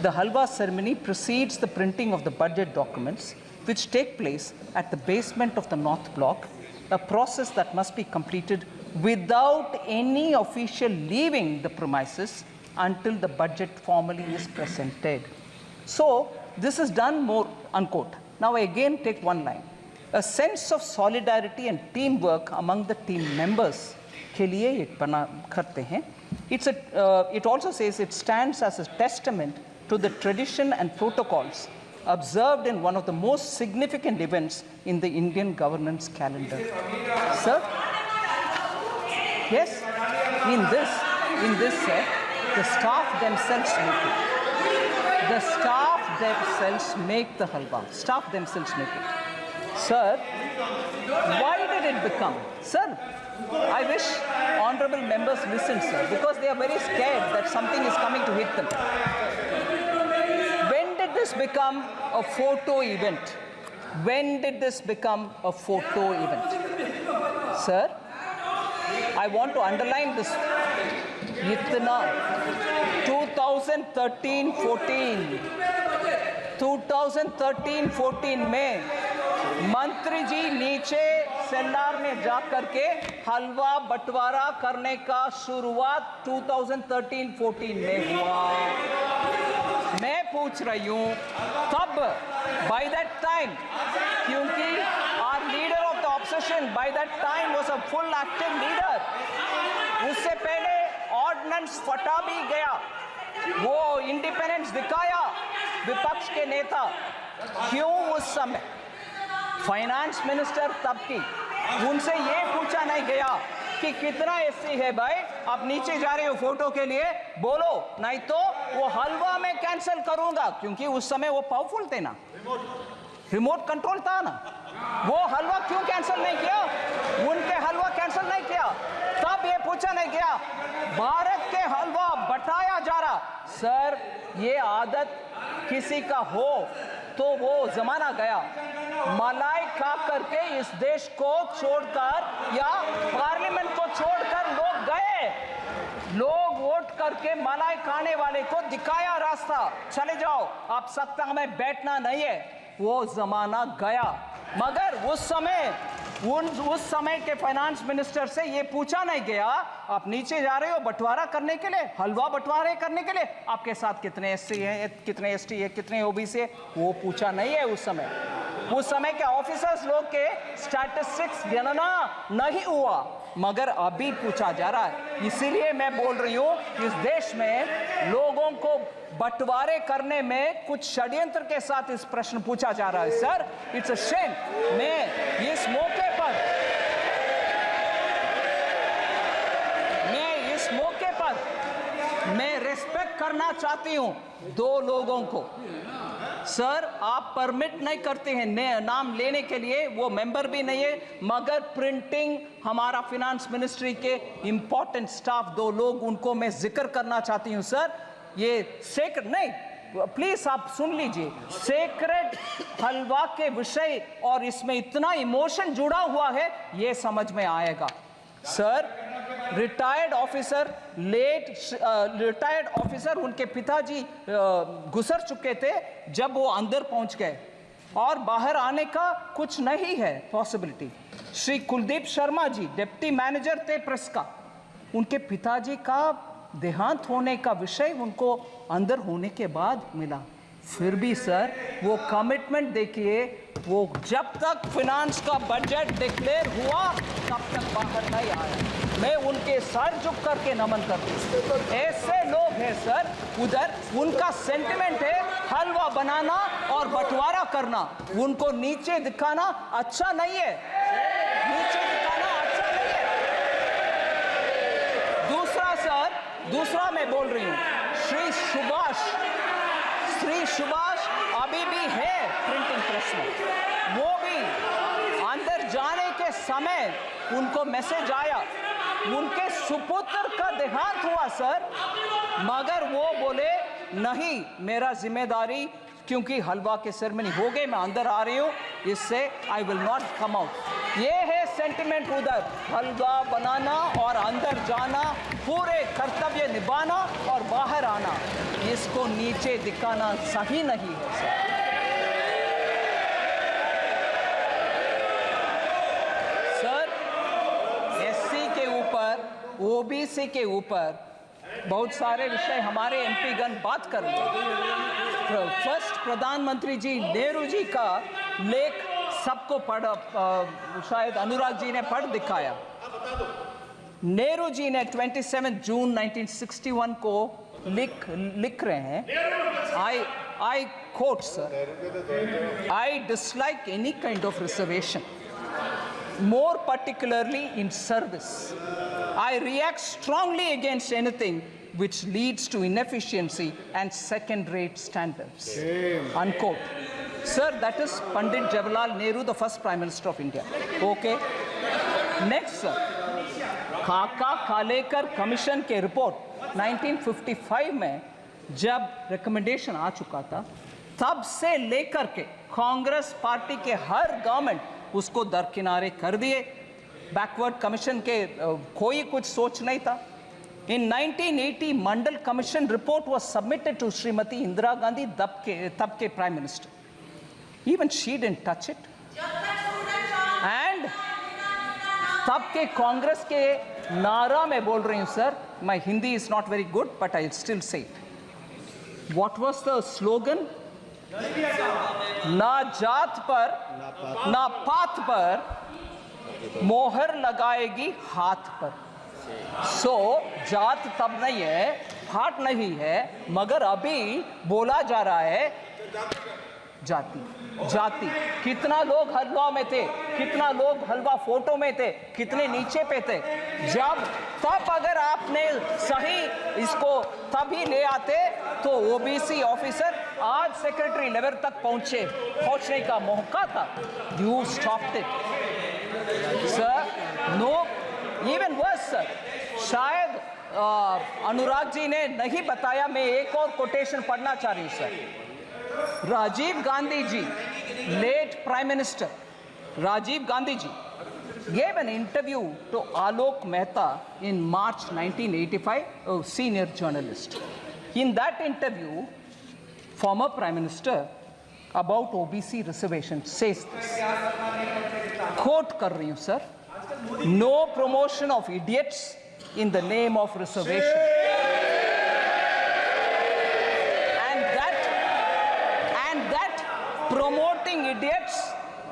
the Halwa ceremony precedes the printing of the budget documents, which take place at the basement of the North Block, a process that must be completed without any official leaving the premises until the budget formally is presented." So this is done more, unquote. Now I again take one line. A sense of solidarity and teamwork among the team members के लिए ये बना करते हैं. It also says it stands as a testament to the tradition and protocols observed in one of the most significant events in the Indian governance calendar. Sir? Yes? In this, sir, the staff themselves make it. The staff themselves make the halwa. Staff themselves make it. Sir, why did it become? Sir, I wish honorable members listen, sir, because they are very scared that something is coming to hit them. When did this become a photo event? When did this become a photo event? Sir, I want to underline this. Itna 2013-14 में मंत्री जी नीचे सेल्लार में जा करके हलवा बंटवारा करने का शुरुआत 2013-14 में हुआ. मैं पूछ रही हूँ तब by that time, क्योंकि our leader of the opposition by that time was a full active leader. उससे पहले ऑर्डिनेंस फटा भी गया, वो इंडिपेंडेंस दिखाया विपक्ष के नेता. क्यों उस समय फाइनेंस मिनिस्टर तब की उनसे ये पूछा नहीं गया कि कितना एससी है भाई, आप नीचे जा रहे हो फोटो के लिए, बोलो नहीं तो वो हलवा में कैंसिल करूंगा, क्योंकि उस समय वो पावरफुल थे ना, रिमोट कंट्रोल था ना. वो हलवा क्यों कैंसिल नहीं किया? उनके हलवा कैंसिल नहीं किया. तब ये पूछा नहीं गया भारत के हलवा बटाया जा रहा. सर, ये आदत किसी का हो तो वो जमाना गया. मलाई खा करके इस देश को छोड़कर या पार्लियामेंट को छोड़कर लोग गए. लोग वोट करके मलाई खाने वाले को दिखाया रास्ता, चले जाओ, आप सत्ता में बैठना नहीं है. वो जमाना गया. मगर उस समय के फाइनेंस मिनिस्टर से ये पूछा नहीं गया आप नीचे जा रहे हो बंटवारा करने के लिए, हलवा बंटवारे करने के लिए, आपके साथ कितने एससी हैं, कितने एसटी है, कितने ओबीसी है, वो पूछा नहीं है. उस समय के ऑफिसर्स लोग के स्टैटिस्टिक्स गणना नहीं हुआ, मगर अभी पूछा जा रहा है. इसीलिए मैं बोल रही हूँ इस देश में लोगों को बंटवारे करने में कुछ षड्यंत्र के साथ इस प्रश्न पूछा जा रहा है. Sir, it's a shame. मैं इस मौके पर मैं रिस्पेक्ट करना चाहती हूं दो लोगों को. सर, आप परमिट नहीं करते हैं नाम लेने के लिए, वो मेंबर भी नहीं है, मगर प्रिंटिंग हमारा फिनेंस मिनिस्ट्री के इंपॉर्टेंट स्टाफ दो लोग, उनको मैं जिक्र करना चाहती हूं. सर, ये सेक्रेट नहीं, प्लीज आप सुन लीजिए, सेक्रेट हलवा के विषय और इसमें इतना इमोशन जुड़ा हुआ है, ये समझ में आएगा. सर, रिटायर्ड ऑफिसर उनके पिताजी गुजर चुके थे जब वो अंदर पहुंच गए और बाहर आने का कुछ नहीं है possibility. Shri Kuldeep Sharma ji deputy manager थे प्रेस का, उनके पिताजी का देहांत होने का विषय उनको अंदर होने के बाद मिला. फिर भी सर, वो कमिटमेंट देखिए, वो जब तक फिनांस का बजट डिक्लेयर हुआ तब तक बाहर नहीं आया. मैं उनके सर झुक करके नमन करती हूँ. ऐसे लोग हैं सर, उधर उनका सेंटिमेंट है हलवा बनाना और बंटवारा करना, उनको नीचे दिखाना अच्छा नहीं है. नीचे दिखाना अच्छा नहीं है. दूसरा मैं बोल रही हूँ, श्री सुभाष अभी भी है प्रिंटिंग प्रेस में, वो भी अंदर जाने के समय उनको मैसेज आया, उनके सुपुत्र का देहांत हुआ सर, मगर वो बोले नहीं, मेरा जिम्मेदारी, क्योंकि हलवा के सेरेमनी हो गए, मैं अंदर आ रही हूँ, इससे I will not come out. ये है सेंटिमेंट उधर, हलवा बनाना और अंदर जाना, पूरे कर्तव्य निभाना और बाहर आना, इसको नीचे दिखाना सही नहीं है सर। एससी के ऊपर, ओबीसी के ऊपर बहुत सारे विषय हमारे एमपी गण बात कर रहे हैं। फर्स्ट प्रधानमंत्री जी नेहरू जी का लेख सबको पढ़, शायद अनुराग जी ने पढ़ दिखाया। नेहरू जी ने 27 जून 1961 को लिख रहे हैं, I quote sir, I dislike any kind of reservation, more particularly in service. I react strongly against anything which leads to inefficiency and second-rate standards. Unquote. Sir, that is Pandit Jawaharlal Nehru, the first Prime Minister of India. Okay. Next, sir. खाका खालेकर commission के report 1955 में जब recommendation आ चुका था, तब से लेकर के कांग्रेस पार्टी के हर गवर्नमेंट उसको दरकिनारे कर दिए। बैकवर्ड कमीशन के कोई कुछ सोच नहीं था। In 1980, Mandal commission report was submitted to Shrimati Indira Gandhi, तब के prime minister. Even she didn't touch it. And तब के कांग्रेस के नारा में बोल रही हूँ sir, my Hindi is not very good, but I'll still say it. What was the slogan? ना जात पर ना पात पर मोहर लगाएगी हाथ पर। सो जात तब नहीं है, पात नहीं है, मगर अभी बोला जा रहा है जाति जाति। कितना लोग हलवा में थे, कितना लोग हलवा फोटो में थे, कितने नीचे पे थे। जब तब अगर आपने सही इसको तभी ले आते तो ओबीसी ऑफिसर आज सेक्रेटरी लेवल तक पहुंचने का मौका था। You stopped it sir. No, even worse sir, शायद अनुराग जी ने नहीं बताया, मैं एक और कोटेशन पढ़ना चाह रही हूँ sir. Rajiv Gandhi ji, late Prime Minister Rajiv Gandhi ji gave an interview to Alok Mehta in March 1985, a senior journalist. In that interview, former Prime Minister about OBC reservation says this, quote कर रही हूँ sir, no promotion of idiots in the name of reservation. Promoting idiots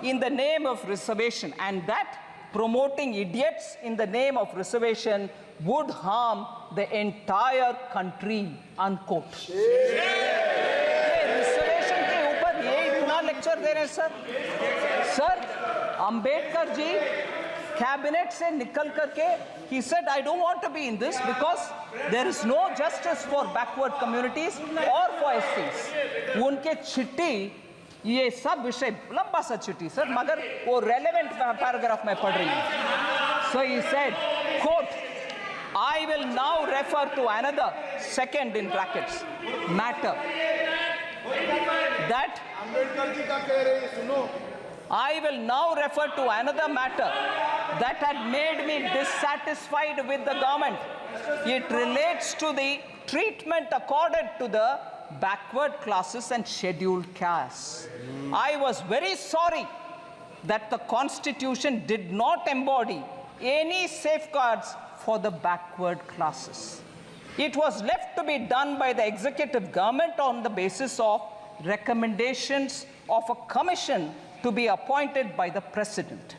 in the name of reservation, and that promoting idiots in the name of reservation would harm the entire country, unquote. Reservation के ऊपर ये इतना lecture दे रहे हैं sir. Ambedkar ji cabinet से निकल करके he said, I don't want to be in this because there is no justice for backward communities or for SCs. उनके चिट्ठी, ये सब विषय लंबा सा चिट्ठी सर, मगर वो रेलेवेंट पैराग्राफ में पढ़ रही हूँ। So he said, quote, I will now refer to another, second in brackets, matter that I will now refer to another matter that had made me dissatisfied with the government. It relates to the treatment accorded to the backward classes and scheduled castes. I was very sorry that the Constitution did not embody any safeguards for the backward classes. It was left to be done by the executive government on the basis of recommendations of a commission to be appointed by the President.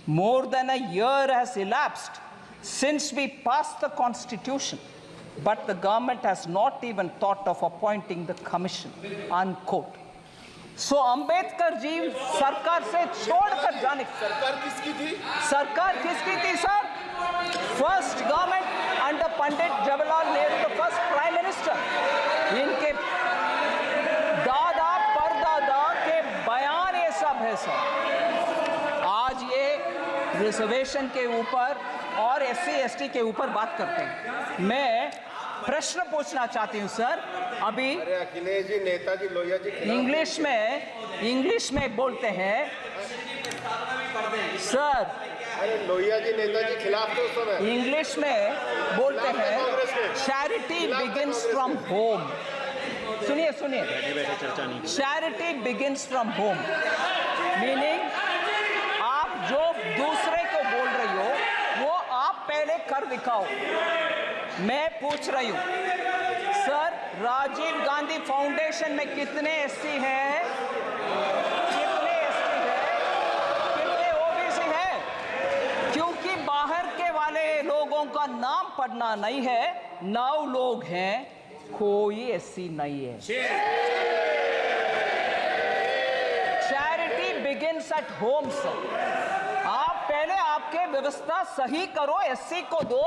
More than a year has elapsed since we passed the Constitution, but the government has not even thought of appointing the commission, unquote. So Ambedkar ji सरकार से छोड़कर जाने, सरकार किसकी थी sir? First government under Pandit Jawaharlal Nehru, the first Prime Minister. इनके दादा परदादा के बयान ये सब है सर। आज ये रिजर्वेशन के ऊपर और SC/ST के ऊपर बात करते हैं। मैं प्रश्न पूछना चाहती हूँ सर। अभी अरे अखिलेश जी, नेताजी लोहिया जी इंग्लिश में बोलते हैं सर। अरे लोहिया जी नेताजी खिलाफ थे उस समय। इंग्लिश में बोलते हैं चैरिटी बिगिंस फ्रॉम होम। सुनिए charity begins from home, meaning आप जो दूसरे को बोल रही हो वो आप पहले कर दिखाओ। मैं पूछ रही हूँ सर, राजीव गांधी फाउंडेशन में कितने SC हैं, कितने ST हैं, कितने OBC हैं? क्योंकि बाहर के वाले लोगों का नाम पढ़ना नहीं है, 9 लोग हैं, कोई SC नहीं है। Charity begins at home sir. आप पहले आपके व्यवस्था सही करो, SC को दो,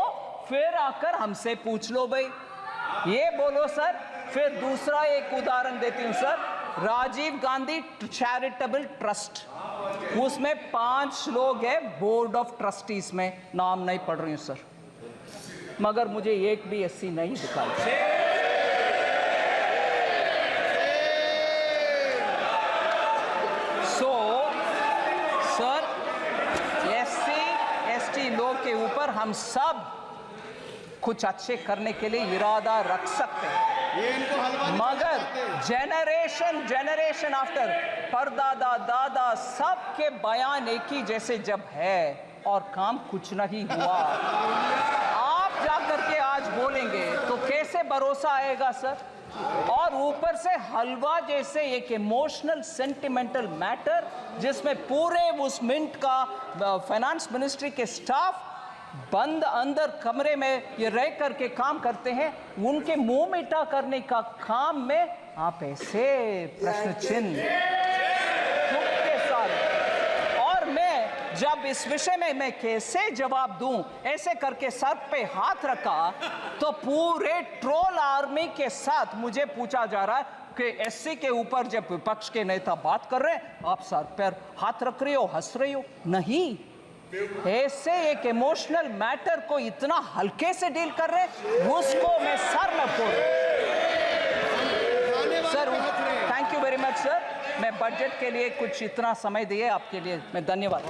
फिर आकर हमसे पूछ लो भाई। ये बोलो सर। फिर दूसरा एक उदाहरण देती हूं sir, Rajiv Gandhi charitable trust, उसमें 5 लोग हैं बोर्ड ऑफ ट्रस्टीज में, नाम नहीं पढ़ रही हूं सर, मगर मुझे एक भी SC नहीं दिखाई। सर SC/ST लोग के ऊपर हम सब कुछ अच्छे करने के लिए इरादा रख सकते हैं, ये इनको हलवा मगर जनरेशन आफ्टर परदादा दादा सबके बयान एक ही जैसे जब है और काम कुछ नहीं हुआ, आप जाकर के आज बोलेंगे तो कैसे भरोसा आएगा सर? और ऊपर से हलवा जैसे एक इमोशनल सेंटिमेंटल मैटर जिसमें पूरे उस मिंट का फाइनेंस मिनिस्ट्री के स्टाफ बंद अंदर कमरे में ये रह करके काम करते हैं, उनके मुंह मीठा करने का काम में आप ऐसे प्रश्न चिन्ह के साथ। और मैं जब इस विषय में मैं कैसे जवाब दूं, ऐसे करके सर पे हाथ रखा तो पूरे ट्रोल आर्मी के साथ मुझे पूछा जा रहा है कि SC के ऊपर जब विपक्ष के नेता बात कर रहे हैं आप सर पर हाथ रख रही हो, हंस रही हो। नहीं, ऐसे एक इमोशनल मैटर को इतना हल्के से डील कर रहे, उसको मैं सर न फोड़। Sir thank you very much sir, मैं बजट के लिए कुछ इतना समय दिए आपके लिए मैं धन्यवाद।